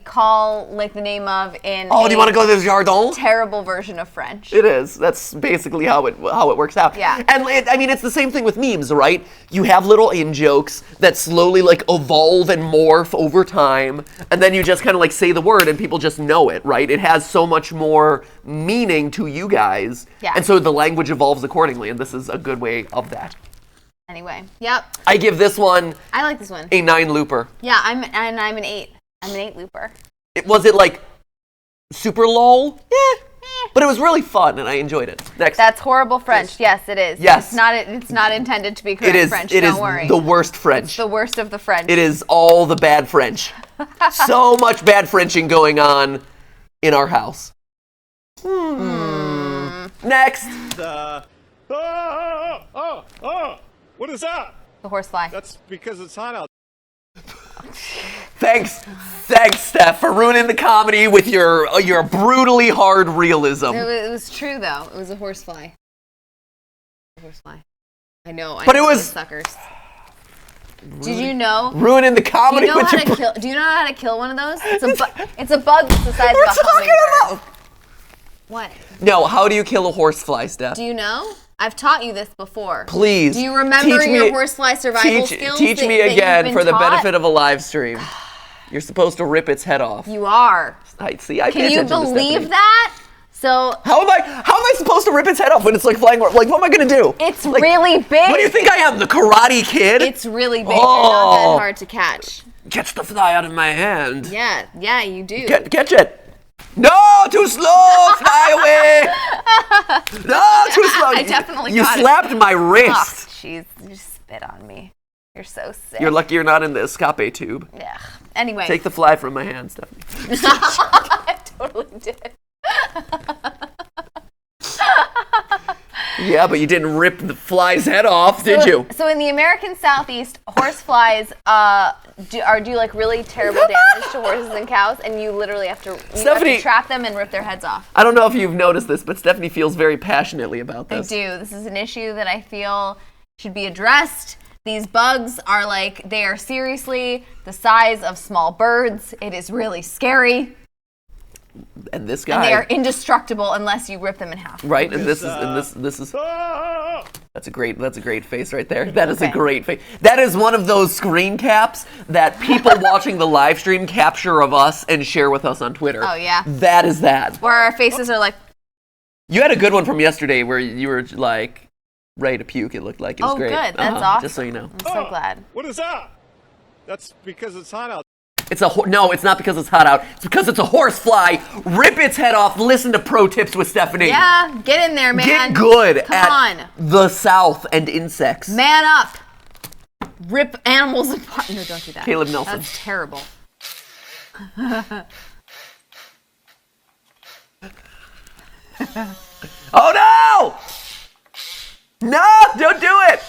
S2: call like the name of in
S1: Oh, do you want to go to the Jardin?
S2: terrible version of French.
S1: It is. That's basically how it works out.
S2: Yeah.
S1: And I mean, it's the same thing with memes, right? You have little in-jokes that slowly like evolve and morph over time, and then you just kind of like say the word and people just know it, right? It has so much more meaning to you guys.
S2: Yeah.
S1: And so the language evolves accordingly, and this is a good way of that.
S2: Anyway, yep.
S1: I give this one
S2: I like this one.
S1: a 9 looper.
S2: Yeah, I'm an 8. I'm an 8 looper.
S1: Was it like super lol? Yeah. But it was really fun and I enjoyed it. Next.
S2: That's horrible French. Yes, it is.
S1: Yes.
S2: It's not intended to be correct
S1: it is.
S2: French.
S1: It
S2: Don't
S1: is
S2: worry.
S1: the worst French.
S2: The worst of the French.
S1: It is all the bad French. So much bad Frenching going on in our house. Next.
S5: What is that?
S2: The horsefly.
S5: That's because it's hot out.
S1: Thanks, Steph, for ruining the comedy with your brutally hard realism.
S2: It was true though. It was a horsefly. Horsefly. I know.
S1: But it
S2: know
S1: was-
S2: those suckers. Did you know?
S1: Ruining the
S2: Do
S1: comedy
S2: you know
S1: with
S2: how
S1: your.
S2: to kill? Do you know how to kill one of those? It's a bug that's the size
S1: We're
S2: of a
S1: talking
S2: hummingbird.
S1: about.
S2: What?
S1: No, how do you kill a horsefly, Steph?
S2: Do you know? I've taught you this before.
S1: Please.
S2: Do you remember
S1: teach
S2: your
S1: me-
S2: horsefly survival skills?
S1: Teach
S2: that-
S1: me
S2: that you've
S1: again
S2: been
S1: for the
S2: taught?
S1: benefit of a live stream. You're supposed to rip its head off.
S2: You are.
S1: I see. I pay
S2: Can you
S1: attention to
S2: believe
S1: Stephanie.
S2: that? So
S1: How am I supposed to rip its head off when it's like flying? Like, what am I gonna do?
S2: it's
S1: Like,
S2: really big.
S1: What do you think I am, the Karate Kid?
S2: It's really big.
S1: Oh.
S2: They're not that hard to catch.
S1: Catch the fly out of my hand.
S2: Yeah, you do.
S1: Catch it. No, too slow. Fly away. No, too slow.
S2: I definitely
S1: You
S2: got it.
S1: slapped my
S2: Oh,
S1: wrist.
S2: jeez, you spit on me. You're so sick.
S1: You're lucky you're not in the escape tube.
S2: Yeah. Anyway.
S1: Take the fly from my hand, Stephanie.
S2: I totally did.
S1: Yeah, but you didn't rip the fly's head off, did you?
S2: So in the American Southeast, horseflies do like really terrible damage to horses and cows, and you literally have to
S1: Stephanie-
S2: trap them and rip their heads off.
S1: I don't know if you've noticed this, but Stephanie feels very passionately about
S2: I
S1: this.
S2: do. This is an issue that I feel should be addressed. These bugs are they are seriously the size of small birds. It is really scary.
S1: And this
S2: And
S1: guy,
S2: they are indestructible unless you rip them in half.
S1: right? And this is that's a great face right there. That is a
S2: Okay.
S1: great face. That is one of those screen caps that people watching the live stream capture of us and share with us on Twitter.
S2: Oh, yeah.
S1: That is that.
S2: Where our faces are like,
S1: You had a good one from yesterday where you were like ready to puke. It looked like it was
S2: oh,
S1: great.
S2: good. That's
S1: Just
S2: awesome.
S1: so you know.
S2: I'm so glad.
S5: What is that? That's because it's hot out.
S1: No, it's not because it's hot out. It's because it's a horsefly. Rip its head off. Listen to pro tips with Stephanie.
S2: Yeah, get in there, man.
S1: Get good
S2: Come
S1: at
S2: on.
S1: the South and insects.
S2: Man up. Rip animals apart. No, don't do that.
S1: Caleb Nelson.
S2: That's terrible.
S1: Oh no! No, don't do it!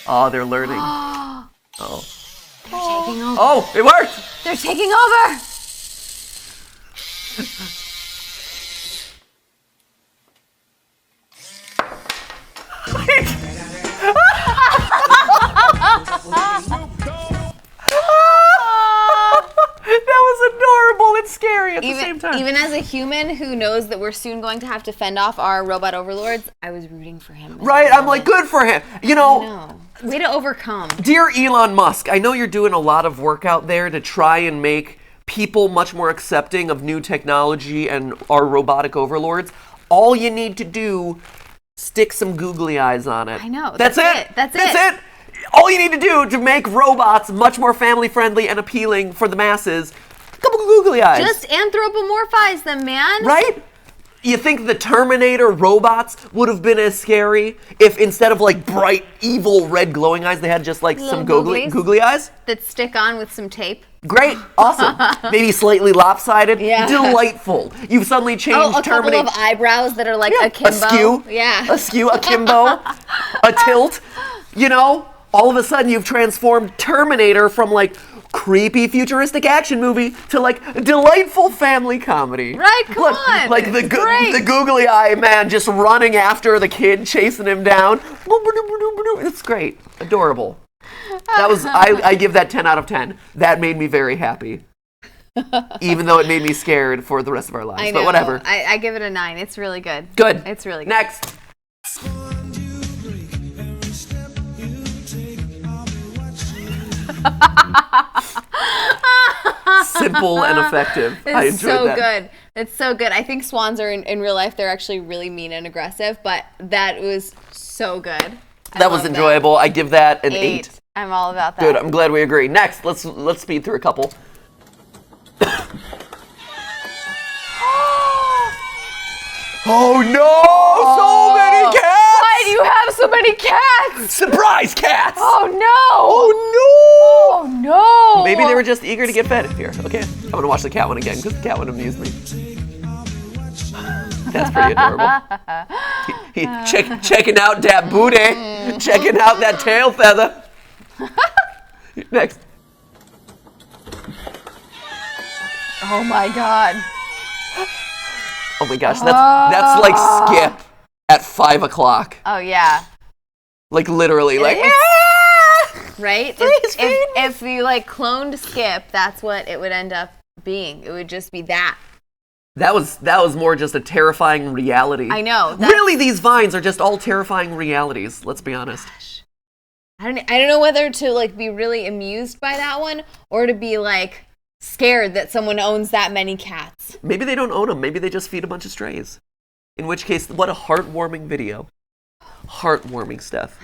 S1: Oh, they're learning. Oh.
S2: They're taking over.
S1: Oh, it worked!
S2: They're taking over.
S1: That was adorable and scary at the same time.
S2: Even as a human who knows that we're soon going to have to fend off our robot overlords, I was rooting for him.
S1: Right, I'm like, good for him. You know,
S2: No. Way to overcome.
S1: dear Elon Musk, I know you're doing a lot of work out there to try and make people much more accepting of new technology and our robotic overlords. All you need to do, stick some googly eyes on it.
S2: I know.
S1: That's it.
S2: That's
S1: it. All you need to do to make robots much more family friendly and appealing for the masses, a couple of googly eyes.
S2: Just anthropomorphize them, man.
S1: Right? You think the Terminator robots would have been as scary if instead of like bright, evil, red glowing eyes, they had just like some
S2: Little
S1: googly eyes?
S2: That stick on with some tape.
S1: Great, awesome. Maybe slightly lopsided.
S2: Yeah.
S1: Delightful. You've suddenly changed
S2: A couple
S1: Terminator.
S2: of eyebrows that are like akimbo.
S1: Askew.
S2: Yeah.
S1: Askew, akimbo, a tilt. You know, all of a sudden you've transformed Terminator from like creepy futuristic action movie to like a delightful family comedy.
S2: Right, come on.
S1: Like the
S2: Great.
S1: the googly eye man just running after the kid, chasing him down. It's great. Adorable. That was I give that 10 out of 10. That made me very happy. Even though it made me scared for the rest of our lives.
S2: I know.
S1: But whatever.
S2: I give it a 9. It's really good.
S1: Good.
S2: It's really good.
S1: Next. Simple and effective. I
S2: It's
S1: enjoyed
S2: so
S1: that.
S2: good. It's so good. I think swans are in real life, they're actually really mean and aggressive, but that was so good.
S1: That was enjoyable. I give that an 8.
S2: I'm all about that.
S1: Good. I'm glad we agree. Next, let's speed through a couple. Oh no! So many cats!
S2: Why do you have so many cats?
S1: Surprise cats!
S2: Oh no!
S1: Oh
S2: Oh no!
S1: no! Maybe they were just eager to get fed. Here, okay. I'm gonna watch the cat one again because the cat one amused me. That's pretty adorable. Checking out that booty. Checking out that tail feather. Next.
S2: Oh my god.
S1: Oh my gosh, that's like Skip at 5 o'clock.
S2: Oh yeah.
S1: Like literally, like
S2: Right?
S1: Please feed me.
S2: If you like cloned Skip, that's what it would end up being. It would just be that.
S1: that was more just a terrifying reality.
S2: I know.
S1: Really, these vines are just all terrifying realities. Let's be honest.
S2: I don't know whether to like be really amused by that one or to be like scared that someone owns that many cats.
S1: Maybe they don't own them. Maybe they just feed a bunch of strays. In which case, what a heartwarming video. Heartwarming stuff.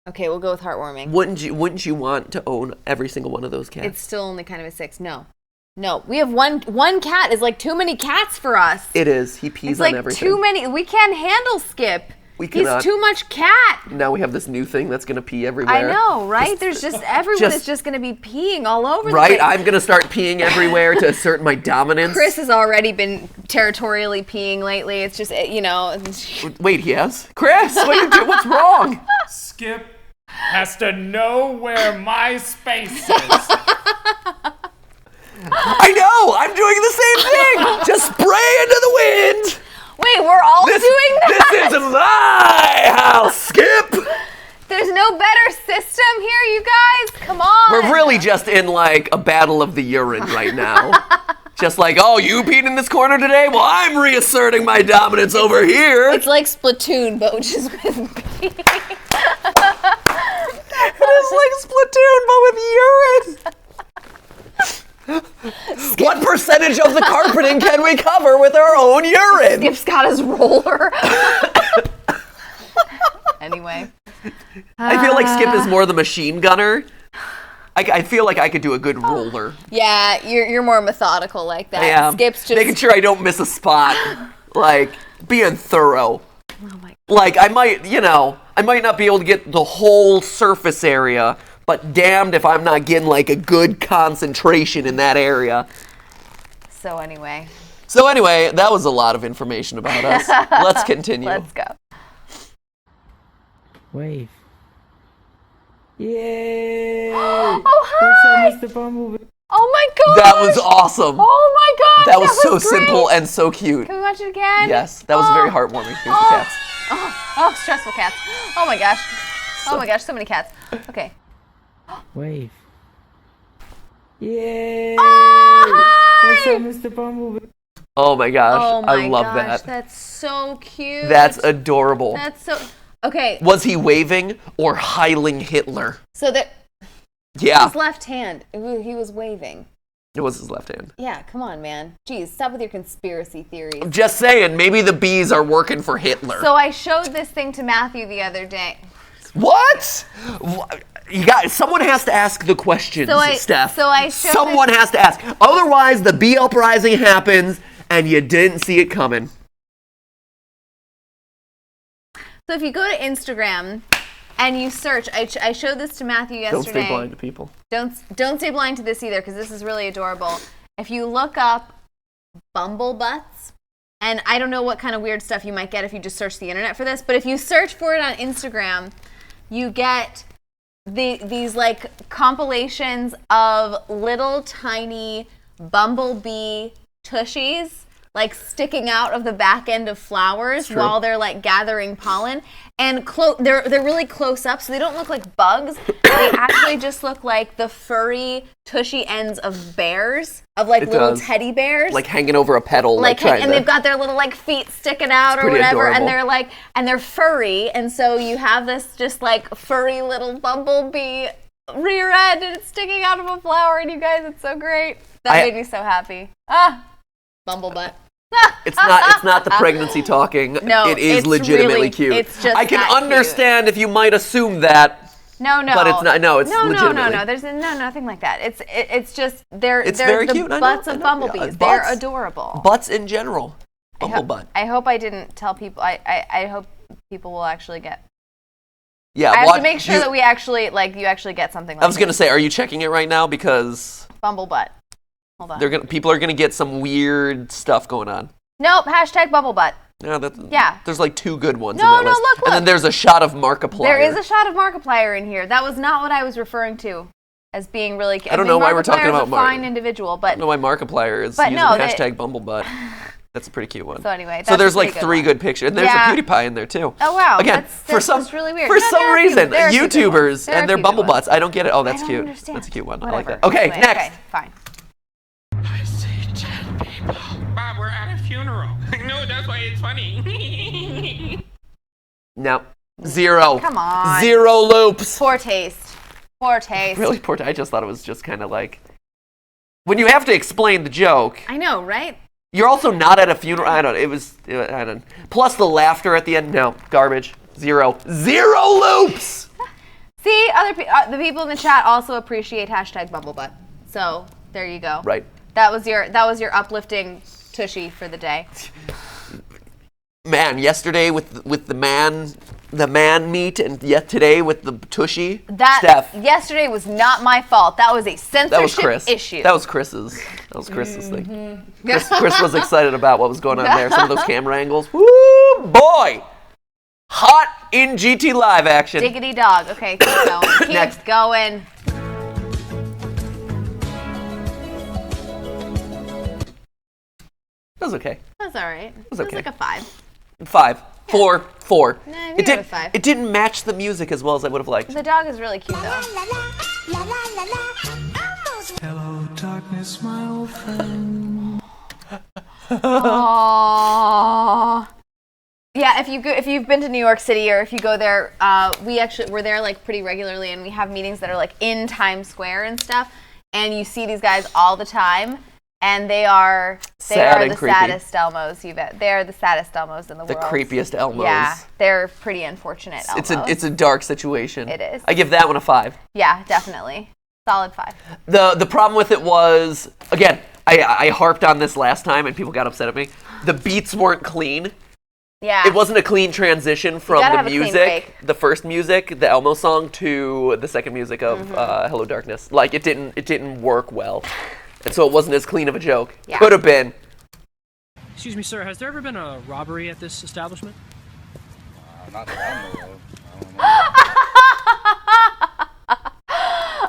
S2: Okay, we'll go with heartwarming.
S1: Wouldn't you want to own every single one of those cats?
S2: It's still only kind of a 6. No, we have one cat is like too many cats for us.
S1: It is. He pees
S2: It's
S1: on
S2: like
S1: everything.
S2: too many. We can't handle Skip.
S1: We
S2: He's
S1: cannot.
S2: too much cat.
S1: Now we have this new thing that's gonna pee everywhere.
S2: I know, right? There's just everyone
S1: just-
S2: is just going to be peeing all over the
S1: Right?
S2: place.
S1: I'm gonna start peeing everywhere to assert my dominance.
S2: Chris has already been territorially peeing lately. It's just, you know.
S1: Wait, he has? Chris, what are you doing? What's wrong?
S4: Skip has to know where my space is.
S1: I know! I'm doing the same thing! Just spray into the wind!
S2: Wait, we're all doing that?
S1: This is my house, Skip!
S2: There's no better system here, you guys. Come on.
S1: We're really just in like a battle of the urine right now. Just like, oh, you peed in this corner today? Well, I'm reasserting my dominance over here.
S2: It's like Splatoon, but just with pee.
S1: It's like Splatoon, but with urine. What percentage of the carpeting can we cover with our own urine?
S2: Skip's got his roller. Anyway.
S1: I feel like Skip is more the machine gunner. I feel like I could do a good roller.
S2: Yeah, you're more methodical like that.
S1: I am.
S2: Skip's just
S1: making sure I don't miss a spot. Like, being thorough.
S2: Oh my.
S1: Like, I might not be able to get the whole surface area, but damned if I'm not getting like a good concentration in that area.
S2: So anyway.
S1: So anyway, that was a lot of information about us. Let's continue.
S2: Let's go.
S7: Wave. Yay!
S2: Oh, hi!
S7: What's up, Mr. Bumblebee?
S2: Oh my gosh!
S1: That was awesome.
S2: Oh my gosh!
S1: That was so
S2: great.
S1: simple and so cute.
S2: Can we watch it again?
S1: Yes, that was very heartwarming. Here's the cats.
S2: Oh, stressful cats. Oh my gosh. Oh my gosh, so many cats. Okay.
S7: Wave. Yay!
S2: Hi!
S7: What's up, Mr. Bumblebee?
S1: Oh my gosh,
S2: Oh my
S1: I love
S2: gosh,
S1: that.
S2: that's so cute.
S1: That's adorable.
S2: That's so. Okay.
S1: Was he waving or Heiling Hitler?
S2: So that
S1: Yeah,
S2: his left hand, he was waving.
S1: it was his left hand.
S2: Yeah, come on, man. Jeez, stop with your conspiracy theories.
S1: I'm just saying, maybe the bees are working for Hitler.
S2: So I showed this thing to Matthew the other day.
S1: What? You got. Someone has to ask the questions, Steph.
S2: so I showed
S1: Someone has to ask. Otherwise, the bee uprising happens, and you didn't see it coming.
S2: So if you go to Instagram and you search, I showed this to Matthew yesterday.
S1: Don't stay blind to people.
S2: Don't stay blind to this either, because this is really adorable. If you look up bumble butts, and I don't know what kind of weird stuff you might get if you just search the internet for this, but if you search for it on Instagram, you get these like compilations of little tiny bumblebee tushies like sticking out of the back end of flowers while they're like gathering pollen, and they're really close up, so they don't look like bugs. They actually just look like the furry tushy ends of bears, of like little teddy bears,
S1: like hanging over a petal,
S2: and they've got their little like feet sticking out or whatever,
S1: adorable.
S2: and they're furry, and so you have this just like furry little bumblebee rear end, and it's sticking out of a flower, and you guys, it's so great. That made me so happy. Bumblebutt.
S1: It's not the pregnancy talking.
S2: No,
S1: it is
S2: it's
S1: legitimately
S2: really,
S1: cute.
S2: It's just
S1: I can
S2: that
S1: understand if you might assume that.
S2: No,
S1: but it's not. No, it's legitimately.
S2: No. There's nothing like that. It's just they're
S1: very
S2: the
S1: cute.
S2: butts of bumblebees.
S1: Yeah,
S2: they're adorable.
S1: Butts in general. Bumblebutt.
S2: I hope I didn't tell people. I hope people will actually get.
S1: Yeah,
S2: I have to make sure that we actually you actually get something. Like
S1: I was gonna say, are you checking it right now? Because
S2: bumblebutt. Hold on.
S1: People are gonna get some weird stuff going on.
S2: Nope. Hashtag bumblebutt.
S1: Yeah. There's like 2 good ones
S2: No,
S1: in that list.
S2: look.
S1: And then there's a shot of Markiplier.
S2: There is a shot of Markiplier in here. That was not what I was referring to as being really.
S1: I don't know why we're talking about
S2: Markiplier. Fine individual, but
S1: I don't know why Markiplier is using hashtag bumblebutt. That's a pretty cute one.
S2: So anyway,
S1: so there's like 3 good pictures, and there's a PewDiePie in there too.
S2: Oh wow!
S1: Again,
S2: that's just really weird.
S1: For some reason,
S2: there are
S1: YouTubers and their bumblebutts. I don't get it. Oh, that's
S2: I don't
S1: cute.
S2: understand.
S1: That's a cute one.
S2: Whatever.
S1: I like that. Okay,
S2: anyway,
S1: next.
S2: Okay, fine.
S8: I see 10 people. Bob, we're at a funeral. No, that's why it's funny.
S1: No. 0.
S2: Come on.
S1: 0 loops.
S2: Poor taste. Poor taste.
S1: Really poor. I just thought it was just kind of like when you have to explain the joke.
S2: I know, right?
S1: You're also not at a funeral. I don't. I don't. Plus the laughter at the end. No, garbage. 0. 0 loops.
S2: See, the people in the chat also appreciate hashtag bumblebutt. So there you go.
S1: Right.
S2: That was your uplifting tushy for the day.
S1: Man, yesterday with the man meat, and yet today with the tushy. Steph.
S2: Yesterday was not my fault. That was a censorship issue.
S1: That was Chris's thing. Chris was excited about what was going on there. Some of those camera angles. Woo, boy! Hot in GTLive action.
S2: Diggity dog. Okay, keep going. Keep
S1: Next.
S2: going.
S1: That was okay.
S2: That's all right. It was
S1: okay.
S2: like a 5.
S1: 5. 4. 4.
S2: Nah,
S1: It
S2: give it a 5.
S1: It didn't match the music as well as I would have liked.
S2: The dog is really cute though.
S7: Hello, darkness, my old friend.
S2: Aww. Yeah, if you've been to New York City, or if you go there, we're there like pretty regularly, and we have meetings that are like in Times Square and stuff, and you see these guys all the time, and they are the saddest Elmos they are the saddest Elmos in the world.
S1: The creepiest Elmos.
S2: Yeah, they're pretty unfortunate Elmos.
S1: It's a dark situation.
S2: It is.
S1: I give that one a 5.
S2: Yeah, definitely. Solid 5.
S1: The problem with it was, again, I harped on this last time and people got upset at me. The beats weren't clean.
S2: Yeah.
S1: It wasn't a clean transition from the music, the first music, the Elmo song, to the second music of Hello Darkness. Like it didn't work well. And so it wasn't as clean of a joke.
S2: Yeah.
S1: Could have been.
S9: Excuse me, sir, has there ever been a robbery at this establishment?
S10: Not that I know of.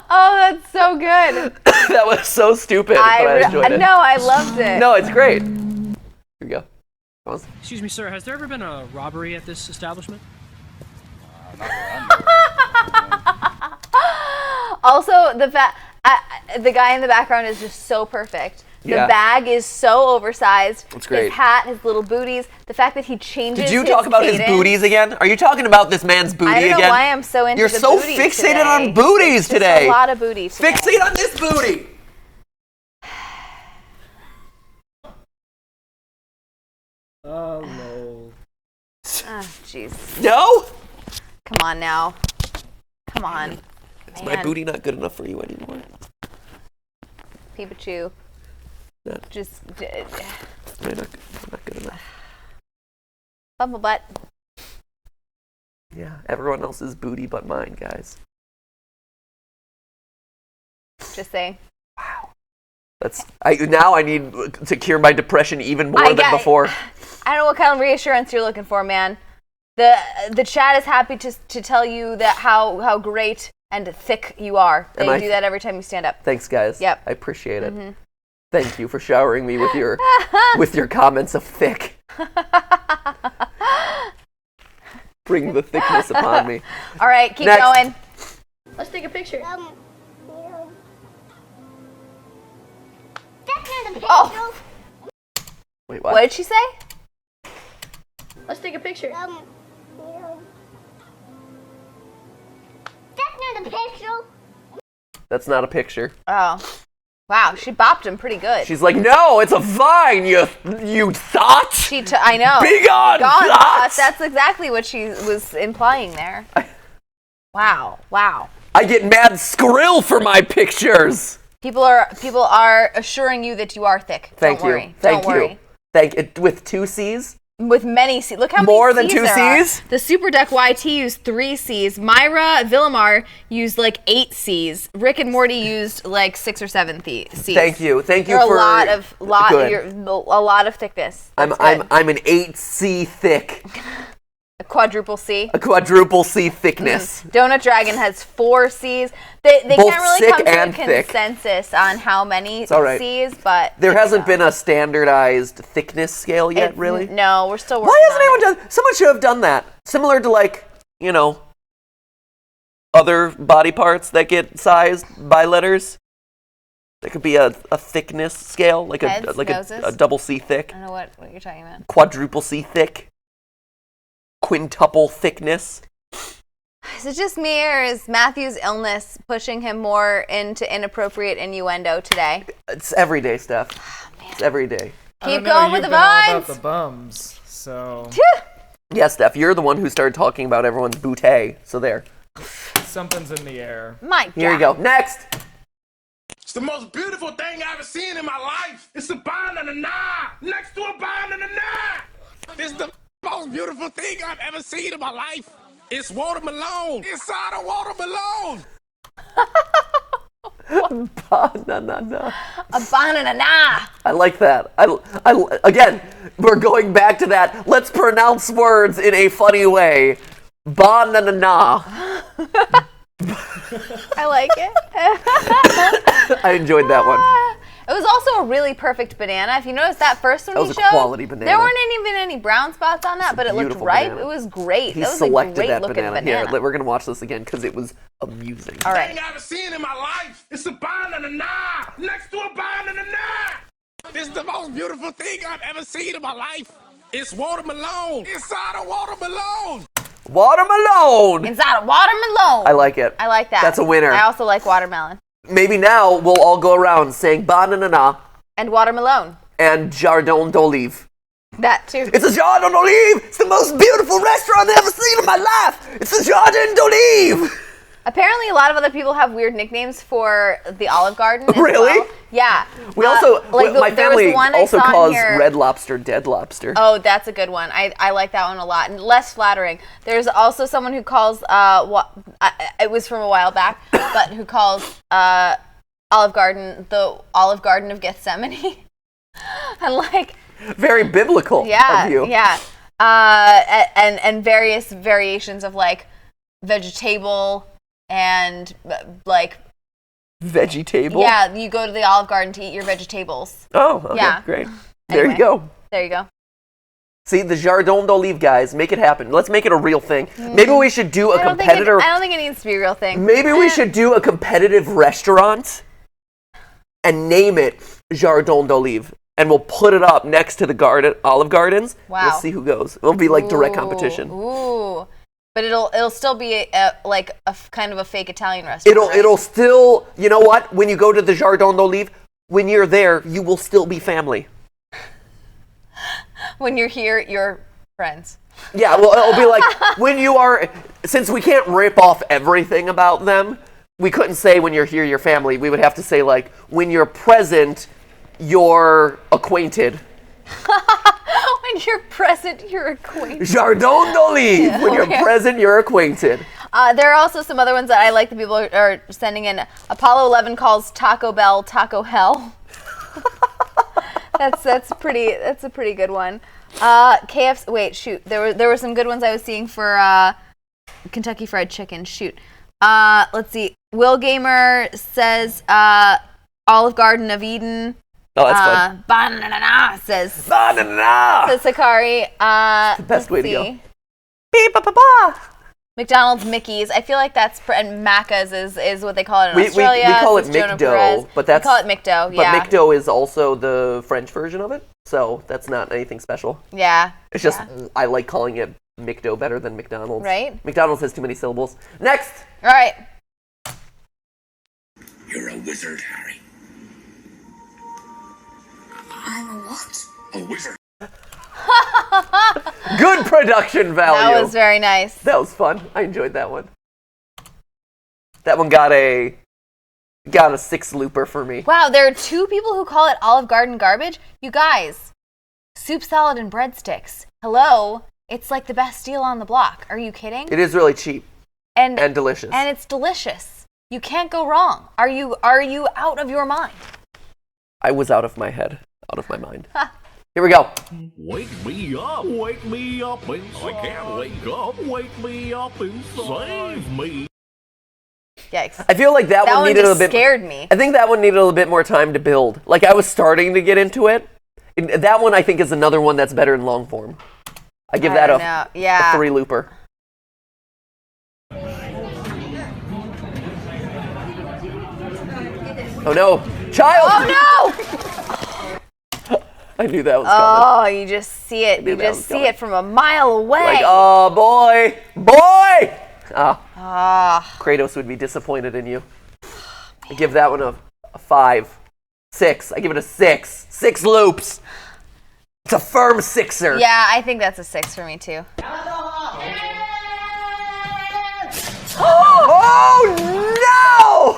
S2: Oh, that's so good.
S1: That was so stupid, but I enjoyed it.
S2: No, I loved it.
S1: No, it's great. Here we go.
S9: Excuse me, sir, has there ever been a robbery at this establishment?
S10: Not that I know of.
S2: Also, the guy in the background is just so perfect. The bag is so oversized.
S1: It's great.
S2: His hat, his little booties. The fact that he changes.
S1: Did you talk about his booties again? Are you talking about this man's booty again?
S2: I don't know why I'm so into
S1: You're
S2: the
S1: so
S2: booties
S1: fixated
S2: today.
S1: on booties
S2: It's
S1: today.
S2: Just a lot of booty today.
S1: Fixate on this booty.
S4: Oh, no.
S2: Oh, jeez.
S1: No?
S2: Come on now. Come on.
S1: Is my booty not good enough for you anymore?
S2: Pikachu.
S1: No.
S2: Just.
S1: I'm not good enough.
S2: Bumble butt.
S1: Yeah, everyone else's booty but mine, guys.
S2: Just saying.
S1: Now I need to cure my depression even more than before.
S2: I don't know what kind of reassurance you're looking for, man. The chat is happy to tell you that how great and thick you are. They do that every time you stand up.
S1: Thanks, guys.
S2: Yep.
S1: I appreciate it. Mm-hmm. Thank you for showering me with your comments of thick. Bring the thickness upon me.
S2: All right, keep
S1: Next.
S2: going.
S3: Let's take a picture.
S2: Oh.
S1: Wait, what?
S2: What did she say?
S3: Let's take a picture.
S1: That's not a picture.
S2: Oh. Wow, she bopped him pretty good.
S1: She's like, no, it's a vine, you thought.
S2: I know.
S1: Be gone, thought.
S2: That's exactly what she was implying there. Wow.
S1: I get mad skrill for my pictures.
S2: People are assuring you that you are thick.
S1: Thank
S2: Don't
S1: you.
S2: worry.
S1: Thank
S2: Don't worry.
S1: you. Thank it with 2 C's.
S2: With many C's. Look how
S1: More
S2: many
S1: than
S2: C's
S1: 2
S2: there
S1: C's?
S2: Are. The Super Deck YT used 3 C's. Myra Villamar used like 8 C's. Rick and Morty used like 6 or 7 C's.
S1: Thank you. Thank you
S2: You're
S1: for
S2: a
S1: good.
S2: lot of thickness.
S1: I'm an 8C thick.
S2: A quadruple C.
S1: A quadruple C thickness.
S2: Donut Dragon has 4 C's. They
S1: Both
S2: can't really
S1: sick
S2: come to a
S1: and thick.
S2: consensus on how many
S1: It's all right.
S2: C's, but
S1: There hasn't been a standardized thickness scale yet, really.
S2: No, we're still working.
S1: Why hasn't anyone done? Someone should have done that. Similar to other body parts that get sized by letters. There could be a thickness scale, like
S2: Heads,
S1: a double C thick,
S2: I don't know what you're talking about.
S1: quadruple C thick, quintuple thickness.
S2: Is it just me, or is Matthew's illness pushing him more into inappropriate innuendo today?
S1: It's everyday stuff.
S2: Oh,
S1: It's every day.
S2: Keep going with the vines.
S4: About the bums, so
S1: Yeah, Steph, you're the one who started talking about everyone's bootay. So there.
S4: something's in the air.
S2: My God.
S1: Here you go. Next.
S5: It's the most beautiful thing I've ever seen in my life. It's a banana next to a banana. It's the most beautiful thing I've ever seen in my life. It's watermelon inside a watermelon.
S1: Banana.
S2: A banana.
S1: I like that. Again, we're going back to that. Let's pronounce words in a funny way. Banana.
S2: I like it.
S1: I enjoyed that one.
S2: It was also a really perfect banana. If you notice that first one
S1: That
S2: he
S1: was a
S2: showed,
S1: quality banana.
S2: there weren't even any brown spots on that, but it looked
S1: Beautiful
S2: ripe.
S1: banana.
S2: It was great.
S1: He
S2: that was
S1: selected
S2: a great
S1: that
S2: looking
S1: banana. Here, we're going to watch this again because it was amusing.
S2: All right.
S5: Thing I've ever seen in my life. It's a banana next to a banana. It's the most beautiful thing I've ever seen in my life. It's watermelon inside a watermelon.
S1: Watermelon.
S2: Inside a watermelon.
S1: I like it.
S2: I like that.
S1: That's a winner.
S2: I also like watermelon.
S1: Maybe now we'll all go around saying banana
S2: And watermelon.
S1: and Jardin d'Olive.
S2: That too.
S1: It's a Jardin d'Olive. It's the most beautiful restaurant I've ever seen in my life. It's a Jardin d'Olive.
S2: Apparently, a lot of other people have weird nicknames for the Olive Garden. As
S1: Really?
S2: well. Yeah.
S1: We also, my
S2: there was
S1: family
S2: one I
S1: also
S2: saw in
S1: calls
S2: here-
S1: Red Lobster Dead Lobster.
S2: Oh, that's a good one. I like that one a lot. And less flattering. There's also someone who calls, it was from a while back, but who calls Olive Garden the Olive Garden of Gethsemane. And
S1: Very biblical of you.
S2: Yeah. And various variations of like vegetable and like
S1: Vegetable?
S2: yeah, you go to the Olive Garden to eat your vegetables.
S1: Oh, okay,
S2: Yeah.
S1: great. There
S2: Anyway.
S1: you go.
S2: There you go.
S1: See, the Jardin d'Olive guys, make it happen. Let's make it a real thing. Maybe we should do a
S2: I don't
S1: competitor.
S2: think it needs to be a real thing.
S1: Maybe we should do a competitive restaurant and name it Jardin d'Olive. And we'll put it up next to the Olive Gardens.
S2: Wow.
S1: We'll see who goes. It'll be like direct competition.
S2: Ooh. But it'll still be like a kind of a fake Italian restaurant.
S1: It'll still, you know what? When you go to the Jardin d'Olive, when you're there, you will still be family.
S2: When you're here, you're friends.
S1: Yeah, well, it'll be like when you are, since we can't rip off everything about them, we couldn't say when you're here, you're family. We would have to say like when you're present, you're acquainted.
S2: When you're present, you're acquainted.
S1: Jardin d'Olive. When you're present, you're acquainted.
S2: There are also some other ones that I like that people are sending in. Apollo 11 calls Taco Bell Taco Hell. That's a pretty good one. KFC. Wait, shoot. There were some good ones I was seeing for Kentucky Fried Chicken. Shoot. Let's see. Will Gamer says Olive Garden of Eden.
S1: Oh, that's fun.
S2: Banana says.
S1: Banana.
S2: Says Sakari.
S1: The best way to go.
S2: McDonald's Mickey's. I feel like that's and Macca's is what they call it in Australia.
S1: We call it
S2: Says Jonah
S1: McDo,
S2: Perez.
S1: but that's
S2: we call it McDo. Yeah.
S1: But McDo is also the French version of it, so that's not anything special.
S2: Yeah.
S1: It's just I like calling it McDo better than McDonald's.
S2: Right.
S1: McDonald's has too many syllables. Next.
S2: All right.
S8: You're a wizard, Harry.
S3: I'm a what?
S8: A wizard.
S1: Good production value.
S2: That was very nice.
S1: That was fun. I enjoyed that one. That one got a 6 looper for me.
S2: Wow, there are 2 people who call it Olive Garden garbage. You guys, soup, salad, and breadsticks. Hello, it's like the best deal on the block. Are you kidding?
S1: It is really cheap
S2: and
S1: delicious.
S2: And it's delicious. You can't go wrong. Are you out of your mind?
S1: I was out of my head, out of my mind. Here we go.
S11: Wake me up inside. I can't wake up and save me.
S2: Yikes.
S1: I feel like that one needed
S2: just
S1: a bit.
S2: Scared me.
S1: I think that one needed a little bit more time to build. Like I was starting to get into it. That one I think is another one that's better in long form. I give that a 3 looper. Oh no, child!
S2: Oh no!
S1: I knew that was coming.
S2: Oh, you just see it. You just see it from a mile away.
S1: Like, oh boy, boy! Kratos would be disappointed in you. I give that one a 5. 6. I give it a 6. 6 loops. It's a firm 6er.
S2: Yeah, I think that's a 6 for me too.
S1: Oh no!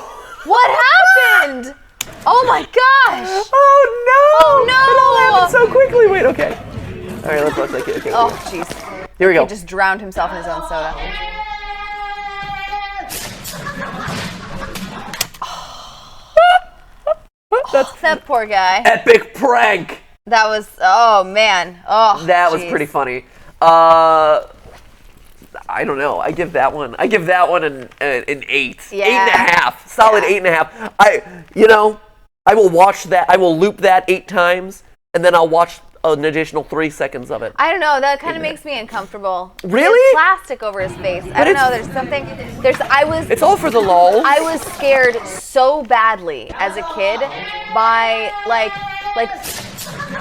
S2: What happened? Oh my gosh!
S1: Oh no!
S2: Oh no!
S1: It all happened so quickly. Wait, okay. All right, let's watch that kid. Okay.
S2: Oh jeez.
S1: Here we go.
S2: He just drowned himself in his own soda. That poor guy.
S1: Epic prank.
S2: That was. Oh man. Oh.
S1: That was pretty funny. I don't know. I give that one an 8.
S2: Yeah.
S1: 8.5. Solid 8.5. I will watch that. I will loop that 8 times, and then I'll watch an additional 3 seconds of it.
S2: I don't know. That kind of makes me uncomfortable.
S1: Really?
S2: There's plastic over his face. I don't know. There's something.
S1: It's all for the lol.
S2: I was scared so badly as a kid by like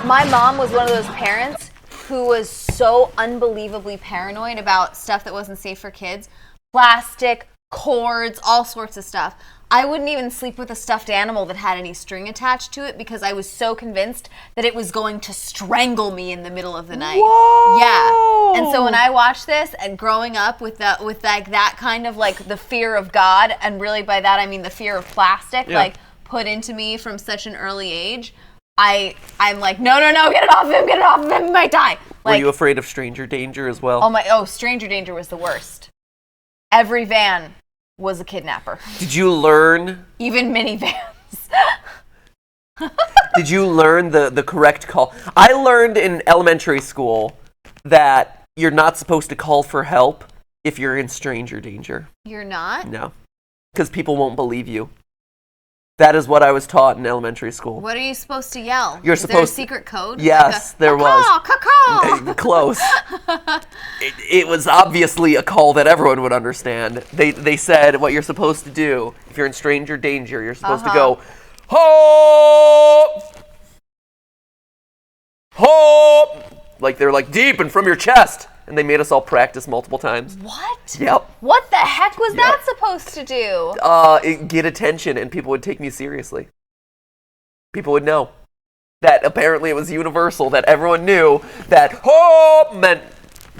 S2: my mom was one of those parents who was so unbelievably paranoid about stuff that wasn't safe for kids. Plastic, cords, all sorts of stuff. I wouldn't even sleep with a stuffed animal that had any string attached to it because I was so convinced that it was going to strangle me in the middle of the night.
S1: Whoa!
S2: Yeah. And so when I watched this and growing up with that kind of like the fear of God, and really by that I mean the fear of plastic, like put into me from such an early age, I'm like, no, get it off of him, he might die.
S1: Were you afraid of stranger danger as well?
S2: Stranger danger was the worst. Every van was a kidnapper.
S1: Did you learn?
S2: Even minivans.
S1: Did you learn the correct call? I learned in elementary school that you're not supposed to call for help if you're in stranger danger.
S2: You're not?
S1: No. Because people won't believe you. That is what I was taught in elementary school.
S2: What are you supposed to yell?
S1: You're
S2: Is there a
S1: supposed
S2: secret code?
S1: Yes,
S2: like
S1: there was.
S2: Caw-caw!
S1: Close. It was obviously a call that everyone would understand. They said what you're supposed to do if you're in stranger danger. You're supposed to go, hope, hope, like they're like deep and from your chest. And they made us all practice multiple times.
S2: What?
S1: Yep.
S2: What the heck was that supposed to do?
S1: Get attention, and people would take me seriously. People would know that apparently it was universal, that everyone knew that hope meant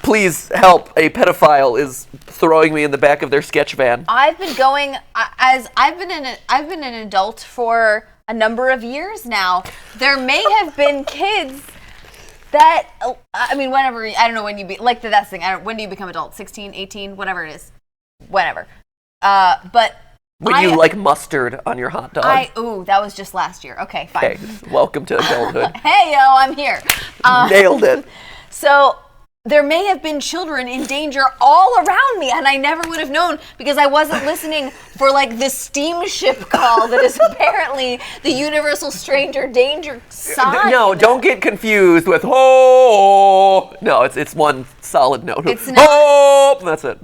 S1: please help, a pedophile is throwing me in the back of their sketch van.
S2: I've been going as I've been an adult for a number of years now. There may have been kids that, I mean, whenever, I don't know when you be, like that's the thing, when do you become adult? 16, 18, whatever it is. Whatever. But
S1: when you like mustard on your hot dog.
S2: Ooh, that was just last year. Okay, fine.
S1: Okay, welcome to adulthood.
S2: Hey, yo, I'm here.
S1: Nailed it.
S2: So, there may have been children in danger all around me, and I never would have known because I wasn't listening for like the steamship call that is apparently the universal stranger danger sign.
S1: No, don't get confused with ho. No, it's one solid note.
S2: It's not.
S1: Hope. That's it.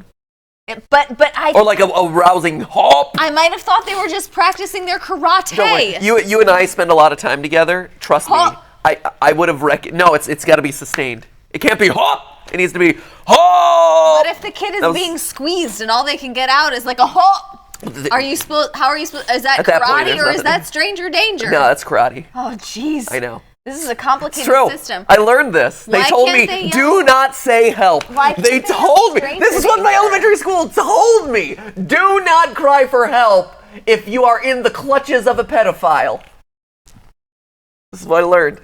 S2: But I.
S1: Or like a rousing hop.
S2: I might have thought they were just practicing their karate.
S1: Don't worry. You and I spend a lot of time together. Trust me. I would have No, it's got to be sustained. It can't be hop. It needs to be hop.
S2: But if the kid is being squeezed and all they can get out is like a hop, are you supposed? How are you supposed? Is that
S1: At that point,
S2: karate or is that stranger danger?
S1: No, that's karate.
S2: Oh, jeez.
S1: I know.
S2: This is a complicated
S1: It's true.
S2: system.
S1: I learned this. They
S2: Why
S1: told
S2: can't
S1: me,
S2: they
S1: do not say help.
S2: Why can't
S1: They
S2: they
S1: told me.
S2: have
S1: This is what my
S2: stranger
S1: elementary school told me. Do not cry for help if you are in the clutches of a pedophile. This is what I learned.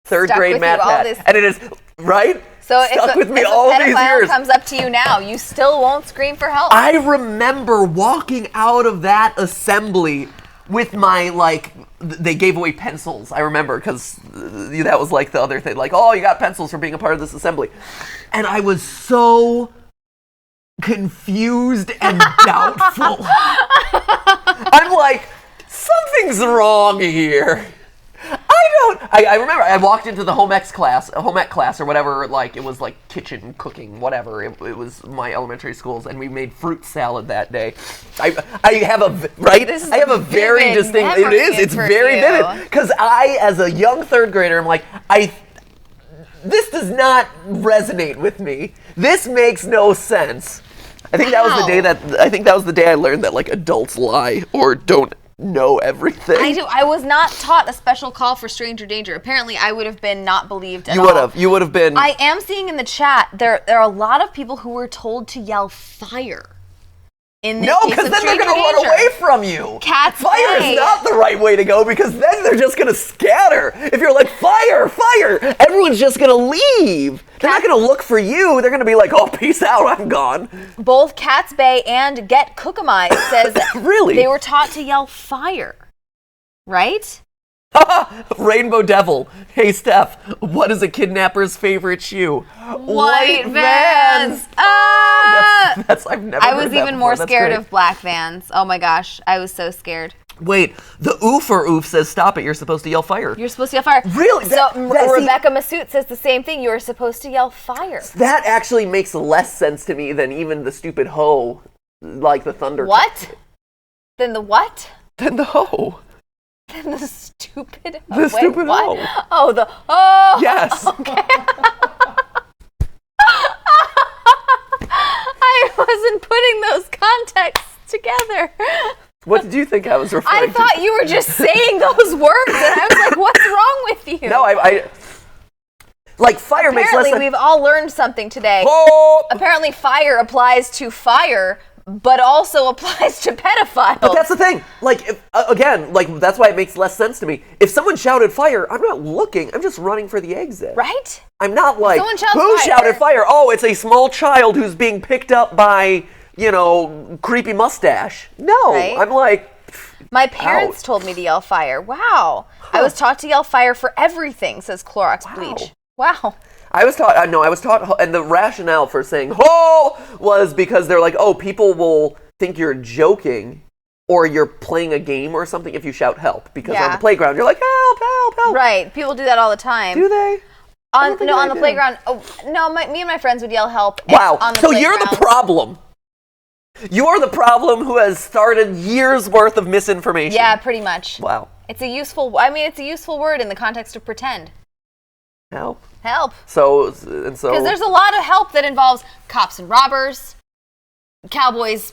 S1: Third
S2: Stuck
S1: grade
S2: with
S1: math
S2: you all
S1: hat.
S2: this-
S1: And it is, right?
S2: So
S1: Stuck with me
S2: if
S1: all
S2: a
S1: these
S2: pedophile
S1: years.
S2: comes up to you now, you still won't scream for help.
S1: I remember walking out of that assembly with my, like, they gave away pencils. I remember, because that was like the other thing. Like, oh, you got pencils for being a part of this assembly. And I was so confused and doubtful. I'm like, something's wrong here. I remember I walked into the home ec class or whatever, like it was like kitchen cooking, whatever. It was my elementary schools, and we made fruit salad that day. I have a I have a very distinct. It is. It's very vivid because I, as a young third grader, I'm like this does not resonate with me. This makes no sense. I think that was the day I learned that like adults lie or don't know everything.
S2: I was not taught a special call for stranger danger. Apparently, I would have been not believed at all.
S1: You would have been.
S2: I am seeing in the chat there are a lot of people who were told to yell fire.
S1: No, because then they're going to run away from you.
S2: Cat's
S1: Fire
S2: Bay.
S1: is not the right way to go because then they're just going to scatter. If you're like, fire, fire, everyone's just going to leave. They're not going to look for you. They're going to be like, oh, peace out, I'm gone.
S2: Both Cat's Bay and Get Cookamized says
S1: really?
S2: They were taught to yell fire. Right?
S1: Rainbow Devil. Hey, Steph, what is a kidnapper's favorite shoe?
S2: White Vans.
S1: That's I've never
S2: I
S1: heard
S2: was
S1: that
S2: even
S1: before.
S2: more
S1: That's
S2: scared
S1: great.
S2: of black Vans. Oh my gosh, I was so scared.
S1: Wait, the oofer oof says stop it. You're supposed to yell fire.
S2: You're supposed to yell fire.
S1: Really?
S2: So Rebecca Massoud says the same thing. You are supposed to yell fire.
S1: That actually makes less sense to me than even the stupid ho, like the thunder.
S2: What? Then the what?
S1: Then the ho.
S2: Then the stupid
S1: ho. The stupid
S2: what?
S1: ho.
S2: Oh, the oh.
S1: Yes.
S2: Okay. I wasn't putting those contexts together.
S1: What did you think I was referring
S2: to? I thought you were just saying those words, and I was like, what's wrong with you?
S1: No, I like fire makes less sense.
S2: Apparently, we've all learned something today.
S1: Oh!
S2: Apparently, fire applies to fire, but also applies to pedophiles.
S1: But that's the thing. Like, again, like, that's why it makes less sense to me. If someone shouted fire, I'm not looking. I'm just running for the exit.
S2: Right?
S1: I'm not like,
S2: who
S1: shouted fire? Oh, it's a small child who's being picked up by, creepy mustache. No, right? I'm like,
S2: My parents told me to yell fire. Wow. I was taught to yell fire for everything, says Clorox Bleach. Wow.
S1: I was taught, and the rationale for saying ho was because they're like, oh, people will think you're joking or you're playing a game or something if you shout help. Because on the playground, you're like, help, help, help.
S2: Right. People do that all the time.
S1: Do they?
S2: On the playground. Oh, no, me and my friends would yell help.
S1: Wow.
S2: On the
S1: So you're the problem. You are the problem who has started years worth of misinformation.
S2: Yeah, pretty much.
S1: Wow.
S2: It's a useful word in the context of pretend.
S1: Help.
S2: Help.
S1: So.
S2: Because there's a lot of help that involves cops and robbers, cowboys,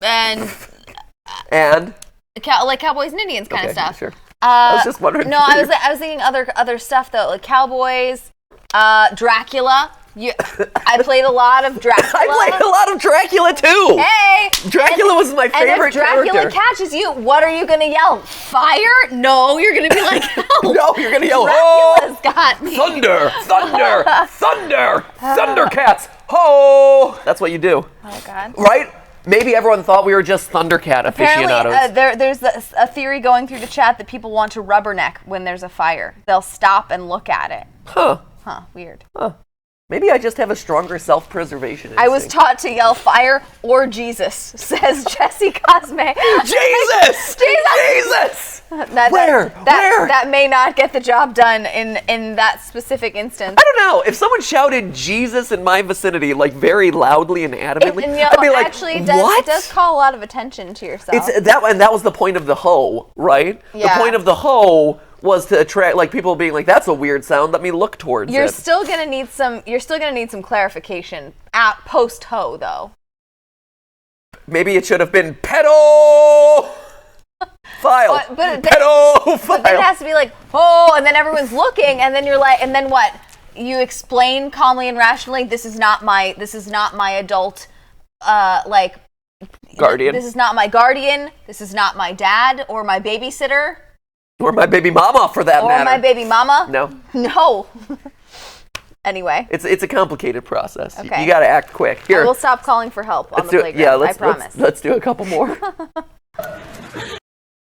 S2: and like cowboys and Indians kind of stuff.
S1: Sure. I was just wondering.
S2: No, I was thinking other stuff though, like cowboys, Dracula. I played a lot of Dracula.
S1: I played a lot of Dracula too.
S2: Hey,
S1: Dracula was my favorite character.
S2: And if Dracula catches you, what are you gonna yell? Fire? No, you're gonna be like, help.
S1: No, you're gonna yell,
S2: Dracula's got me.
S1: Thunder, thunder, thunder, Thundercats, ho! That's what you do.
S2: Oh God.
S1: Right? Maybe everyone thought we were just Thundercat aficionados.
S2: Apparently, there's a theory going through the chat that people want to rubberneck when there's a fire. They'll stop and look at it.
S1: Huh.
S2: Weird.
S1: Huh. Maybe I just have a stronger self-preservation instinct.
S2: I was taught to yell fire or Jesus, says Jesse Cosme.
S1: Jesus! Jesus! Where?
S2: That may not get the job done in that specific instance.
S1: I don't know. If someone shouted Jesus in my vicinity, like very loudly and adamantly, I'd be like,
S2: actually,
S1: what?
S2: It does call a lot of attention to yourself.
S1: And that was the point of the ho, right?
S2: Yeah.
S1: The point of the ho was to attract, like, people being like, that's a weird sound, let me look towards it.
S2: You're still gonna need some clarification at post ho though.
S1: Maybe it should have been pedo file.
S2: But
S1: pedophile.
S2: then it has to be like, oh, and then everyone's looking, and then you're like, and then what? You explain calmly and rationally, this is not my adult
S1: guardian.
S2: This is not my guardian. This is not my dad or my babysitter.
S1: Or my baby mama, for that matter.
S2: Or my baby mama. No. Anyway.
S1: It's a complicated process.
S2: Okay.
S1: You gotta act quick. Here.
S2: I will stop calling for help on the playground. I promise.
S1: Let's do a couple more.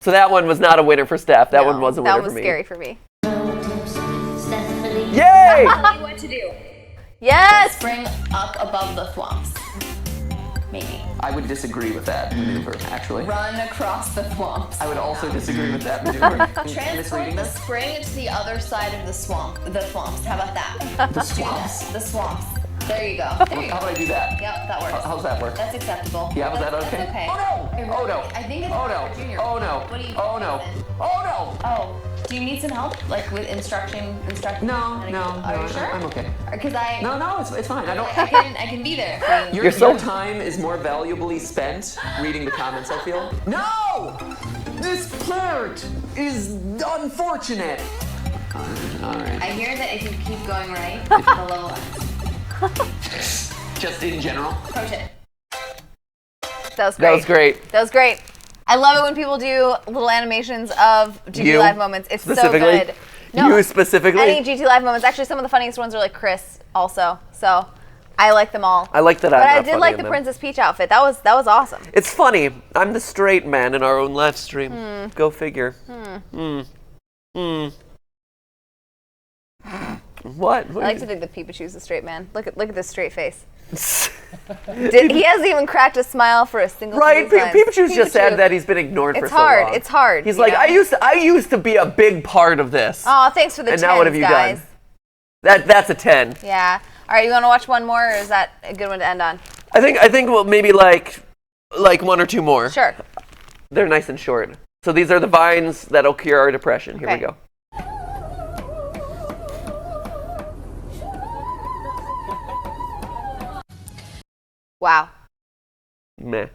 S1: So that one was not a winner for Steph. That one was a winner for me.
S2: That was scary for me.
S1: Yay!
S3: Tell me what to do.
S2: Yes!
S3: Spring up above the thwomps. Maybe.
S1: I would disagree with that maneuver, actually.
S3: Run across the thwomps.
S1: I would also disagree with that maneuver.
S3: Transport the spring to the other side of the thwomps. How about that?
S1: The swamps?
S3: The swamps. There you go.
S1: How do I do that?
S3: Yep, that works.
S1: How's that work?
S3: That's acceptable.
S1: Yeah, was that okay?
S3: That's okay.
S1: Oh no!
S3: I think it's
S1: Oh no!
S3: Junior.
S1: Oh no!
S3: What do you?
S1: Oh no! Oh no!
S3: Oh, do you need some help, like with instruction?
S1: No.
S3: Are you sure?
S1: I'm okay.
S3: Because
S1: No, it's fine. I don't.
S3: I can be there for you.
S1: Your time is more valuably spent reading the comments, I feel. No! This part is unfortunate. All right.
S3: I hear that if you keep going right, the level ends.
S1: Just in general.
S3: Pro tip.
S2: That was great.
S1: That was great.
S2: I love it when people do little animations of GTLive moments. It's so good.
S1: You specifically?
S2: Any GTLive moments. Actually, some of the funniest ones are like Chris also. So I like them all.
S1: I like that.
S2: But I did like the Princess Peach outfit. That was awesome.
S1: It's funny. I'm the straight man in our own live stream. Go figure. What?
S2: I like to think that Pikachu's a straight man. Look at this straight face. He hasn't even cracked a smile for a single.
S1: Right, Pikachu's just sad that he's been ignored for so long.
S2: It's hard.
S1: He's like, I used to be a big part of this.
S2: Oh, thanks for the 10s,
S1: and now what have you
S2: guys.
S1: done? That's a 10.
S2: Yeah. All right, you want to watch one more, or is that a good one to end on?
S1: I think well, maybe like one or two more.
S2: Sure.
S1: They're nice and short. So these are the vines that'll cure our depression. Here we go.
S2: Wow.
S1: Meh.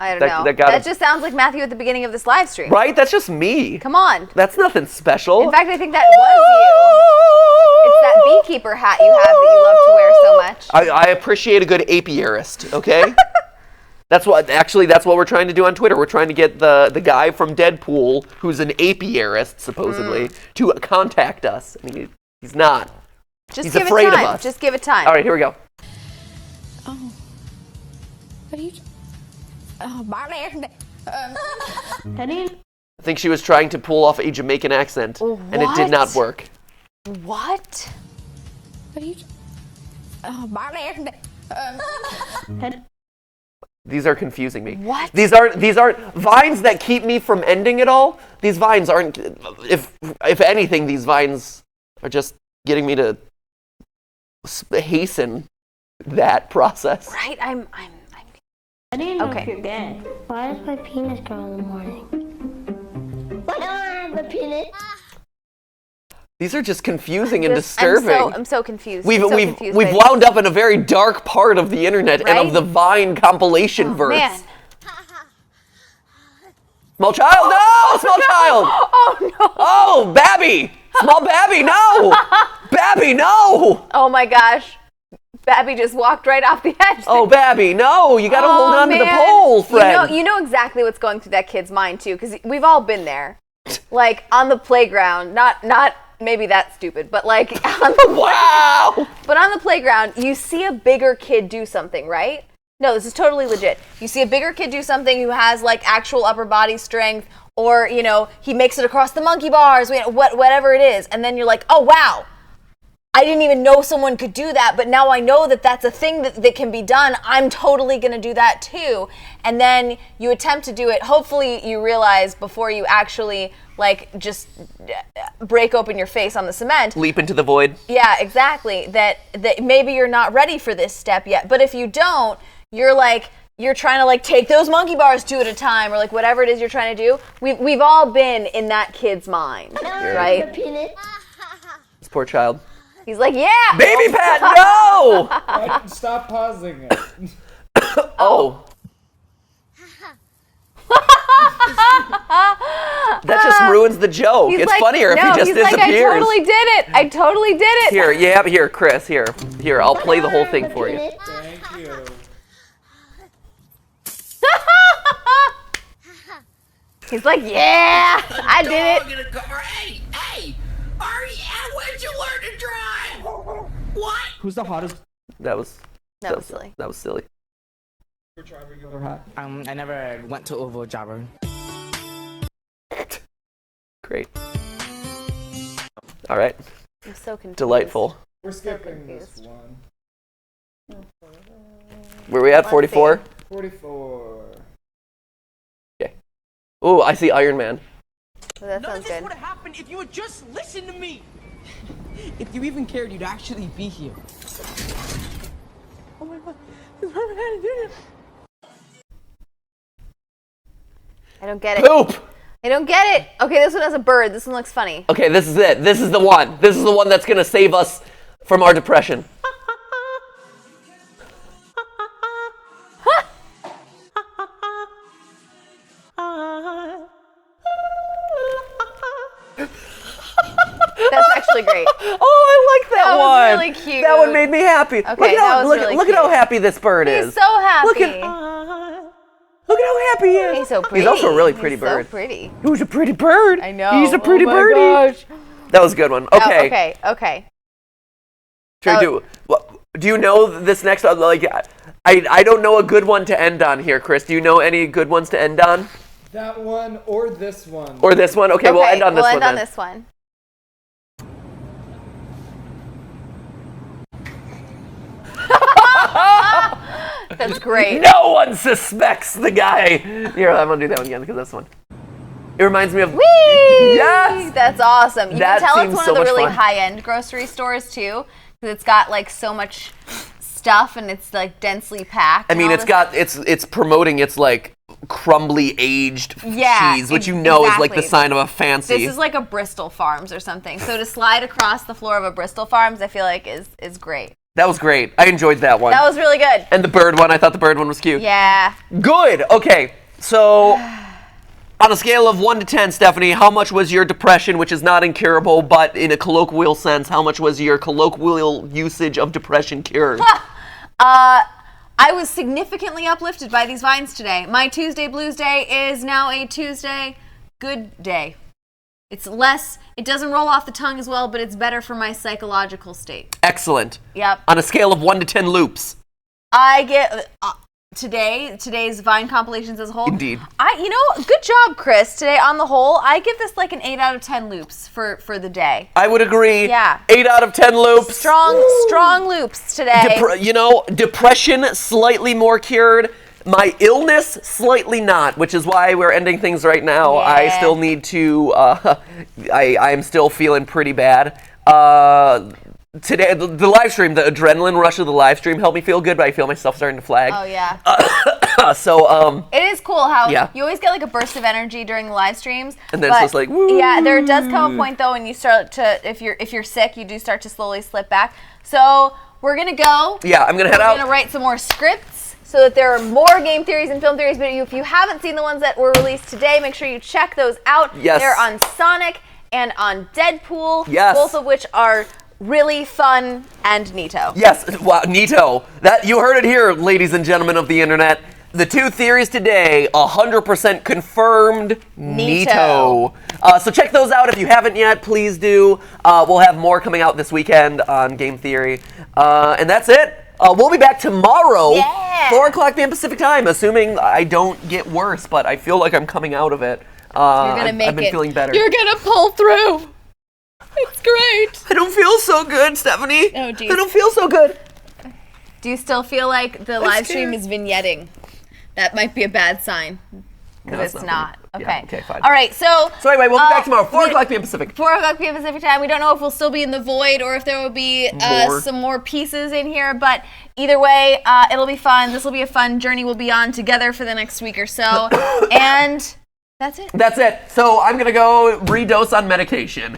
S2: I don't know. That just sounds like Matthew at the beginning of this live stream.
S1: Right? That's just me.
S2: Come on.
S1: That's nothing special.
S2: In fact, I think that was you. It's that beekeeper hat you have that you love to wear so much.
S1: I appreciate a good apiarist, okay? That's what we're trying to do on Twitter. We're trying to get the guy from Deadpool, who's an apiarist, supposedly, to contact us. And he's not. He's afraid of us.
S2: Just give it time.
S1: All right, here we go.
S3: Oh. What are you... Oh, my
S1: I think she was trying to pull off a Jamaican accent, and it did not work.
S2: What?
S1: These are confusing me.
S2: What?
S1: These aren't vines that keep me from ending it all. These vines aren't. If anything, these vines are just getting me to hasten that process.
S2: Right? I'm
S12: I didn't know
S2: Okay.
S12: if you're gay. Why does my penis grow in the morning? Why don't I have a penis?
S1: These are just confusing and disturbing.
S2: I'm so confused.
S1: We've
S2: I'm so confused
S1: we've
S2: by
S1: wound up in a very dark part of the internet and
S2: Right?
S1: of the Vine compilation verse.
S2: Man.
S1: Small child, no! Small child!
S2: Oh no!
S1: Oh, Babby! Small Babby, no! Babby, no!
S2: Oh my gosh. Babby just walked right off the edge.
S1: Oh, Babby, no! You gotta hold on to the
S2: man.
S1: pole, friend.
S2: You know exactly what's going through that kid's mind too, because we've all been there. Like on the playground, not maybe that's stupid, but like on the
S1: wow!
S2: But on the playground, you see a bigger kid do something, right? No, this is totally legit. You see a bigger kid do something who has like actual upper body strength, or you know, he makes it across the monkey bars, whatever it is, and then you're like, oh wow, I didn't even know someone could do that, but now I know that that's a thing that can be done. I'm totally gonna do that too. And then you attempt to do it. Hopefully you realize before you actually like just break open your face on the cement.
S1: Leap into the void.
S2: Yeah, exactly. That maybe you're not ready for this step yet. But if you don't, you're trying to like take those monkey bars 2 at a time, or like whatever it is you're trying to do. We've all been in that kid's mind, right?
S1: This poor child.
S2: He's like, yeah.
S1: Baby Pat, no!
S4: Stop pausing it.
S1: Oh. That just ruins the joke.
S2: He's
S1: It's
S2: like,
S1: funnier if
S2: no,
S1: he just
S2: he's
S1: disappears.
S2: Like, I totally did it.
S1: Here, Chris, here, I'll play the whole thing for you.
S4: Thank you.
S2: He's like, yeah, I did it.
S8: Hey, where'd you learn to drive? What?
S7: Who's the hottest?
S1: That was
S2: silly.
S1: That was silly.
S7: I never went to Ovo Jabber.
S1: Great. All right.
S2: I'm so confused.
S1: Delightful.
S4: We're skipping this one.
S1: Were we at 44?
S4: 44.
S1: Okay. Ooh, I see Iron Man.
S2: Well, that
S13: None
S2: sounds
S13: of this
S2: good.
S13: would have happened if you would just listen to me. If you even cared, you'd actually be here. Oh my god, this Robert had to do it.
S2: I don't get it.
S1: Poop!
S2: I don't get it. Okay, this one has a bird. This one looks funny.
S1: Okay, this is it. This is the one. This is the one that's gonna save us from our depression.
S2: That's actually great.
S1: Oh, I like that
S2: That
S1: one.
S2: was really cute.
S1: That one made me happy.
S2: Okay,
S1: look at
S2: that
S1: how,
S2: was
S1: look,
S2: really
S1: look at how
S2: cute.
S1: happy this bird is.
S2: He's so happy.
S1: Look at how happy he is.
S2: He's so pretty.
S1: He's also a really pretty
S2: He's
S1: bird.
S2: So pretty.
S1: He was a pretty bird.
S2: I know.
S1: He's a pretty
S2: oh my
S1: birdie.
S2: Gosh.
S1: That was a good one. Okay.
S2: Oh, okay.
S1: Should we do you know this next one? Like, I don't know a good one to end on here, Chris. Do you know any good ones to end on?
S4: That one or this one?
S1: Or this one? Okay, we'll end on this one.
S2: We'll end on
S1: then.
S2: this one. That's great.
S1: No one suspects the guy. Here, I'm gonna do that one again because that's the one. It reminds me of.
S2: Whee!
S1: Yes!
S2: That's awesome. You
S1: That
S2: can tell it's
S1: seems
S2: one
S1: so
S2: of the
S1: much
S2: really
S1: fun.
S2: high-end grocery stores too, because it's got like so much stuff and it's like densely packed.
S1: I
S2: and
S1: mean,
S2: all
S1: it's
S2: this-
S1: got it's promoting its like crumbly aged
S2: Yeah,
S1: cheese, which you know is like the
S2: exactly.
S1: sign of a fancy.
S2: This is like a Bristol Farms or something. So to slide across the floor of a Bristol Farms, I feel like is great.
S1: That was great. I enjoyed that one.
S2: That was really good.
S1: And the bird one, I thought the bird one was cute.
S2: Yeah.
S1: Good. Okay. So, on a scale of 1 to 10, Stephanie, how much was your depression, which is not incurable, but in a colloquial sense, how much was your colloquial usage of depression cured?
S2: I was significantly uplifted by these vines today. My Tuesday Blues Day is now a Tuesday good day. It's less, it doesn't roll off the tongue as well, but it's better for my psychological state.
S1: Excellent.
S2: Yep.
S1: On a scale of 1 to 10 loops.
S2: I get today's Vine compilations as a whole.
S1: Indeed.
S2: Good job, Chris. Today, on the whole, I give this like an 8 out of 10 loops for the day.
S1: I would agree.
S2: Yeah.
S1: 8 out of 10 loops.
S2: Strong loops today.
S1: Depression slightly more cured. My illness, slightly not, which is why we're ending things right now.
S2: Yeah.
S1: I still need to, I am still feeling pretty bad. Today, the live stream, the adrenaline rush of the live stream helped me feel good, but I feel myself starting to flag.
S2: Oh, yeah.
S1: It
S2: is cool how
S1: Yeah.
S2: you always get like a burst of energy during the live streams.
S1: And then it's just like, woo.
S2: Yeah, there does come a point though when you start to, if you're sick, you do start to slowly slip back. So we're gonna go.
S1: Yeah, I'm gonna head out.
S2: We're gonna write some more scripts so that there are more game theories and film theories. But if you haven't seen the ones that were released today, make sure you check those out.
S1: Yes.
S2: They're on Sonic and on Deadpool.
S1: Yes.
S2: Both of which are really fun and neato.
S1: Yes, wow, neato. That you heard it here, ladies and gentlemen of the internet. The 2 theories today, 100% confirmed neato. So check those out if you haven't yet. Please do. We'll have more coming out this weekend on Game Theory, and that's it. We'll be back tomorrow, 4 o'clock p.m. Pacific time, assuming I don't get worse. But I feel like I'm coming out of it.
S2: You're gonna make it.
S1: I've been feeling better.
S2: You're gonna pull through. It's great.
S1: I don't feel so good, Stephanie.
S2: Oh, geez.
S1: I don't feel so good.
S2: Do you still feel like the live stream is vignetting? That might be a bad sign. Because it's not. Okay.
S1: Yeah, okay, fine.
S2: All right, so
S1: anyway, we'll be back tomorrow, 4 o'clock p.m. Pacific.
S2: 4 o'clock p.m. Pacific time. We don't know if we'll still be in the void or if there will be some more pieces in here, but either way, it'll be fun. This will be a fun journey we'll be on together for the next week or so. And that's it.
S1: That's it. So I'm going to go redose on medication.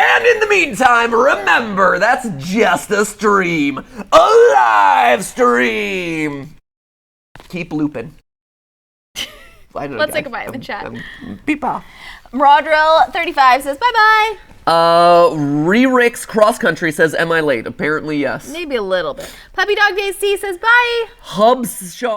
S1: And in the meantime, remember, that's just a stream. A live stream. Keep looping.
S2: Let's say goodbye in the chat.
S1: Beep off.
S2: Rodrill35 says bye-bye.
S1: Rerix Cross Country says, am I late? Apparently, yes.
S2: Maybe a little bit. Puppy Dog Days C says bye.
S1: Hubs Shaw.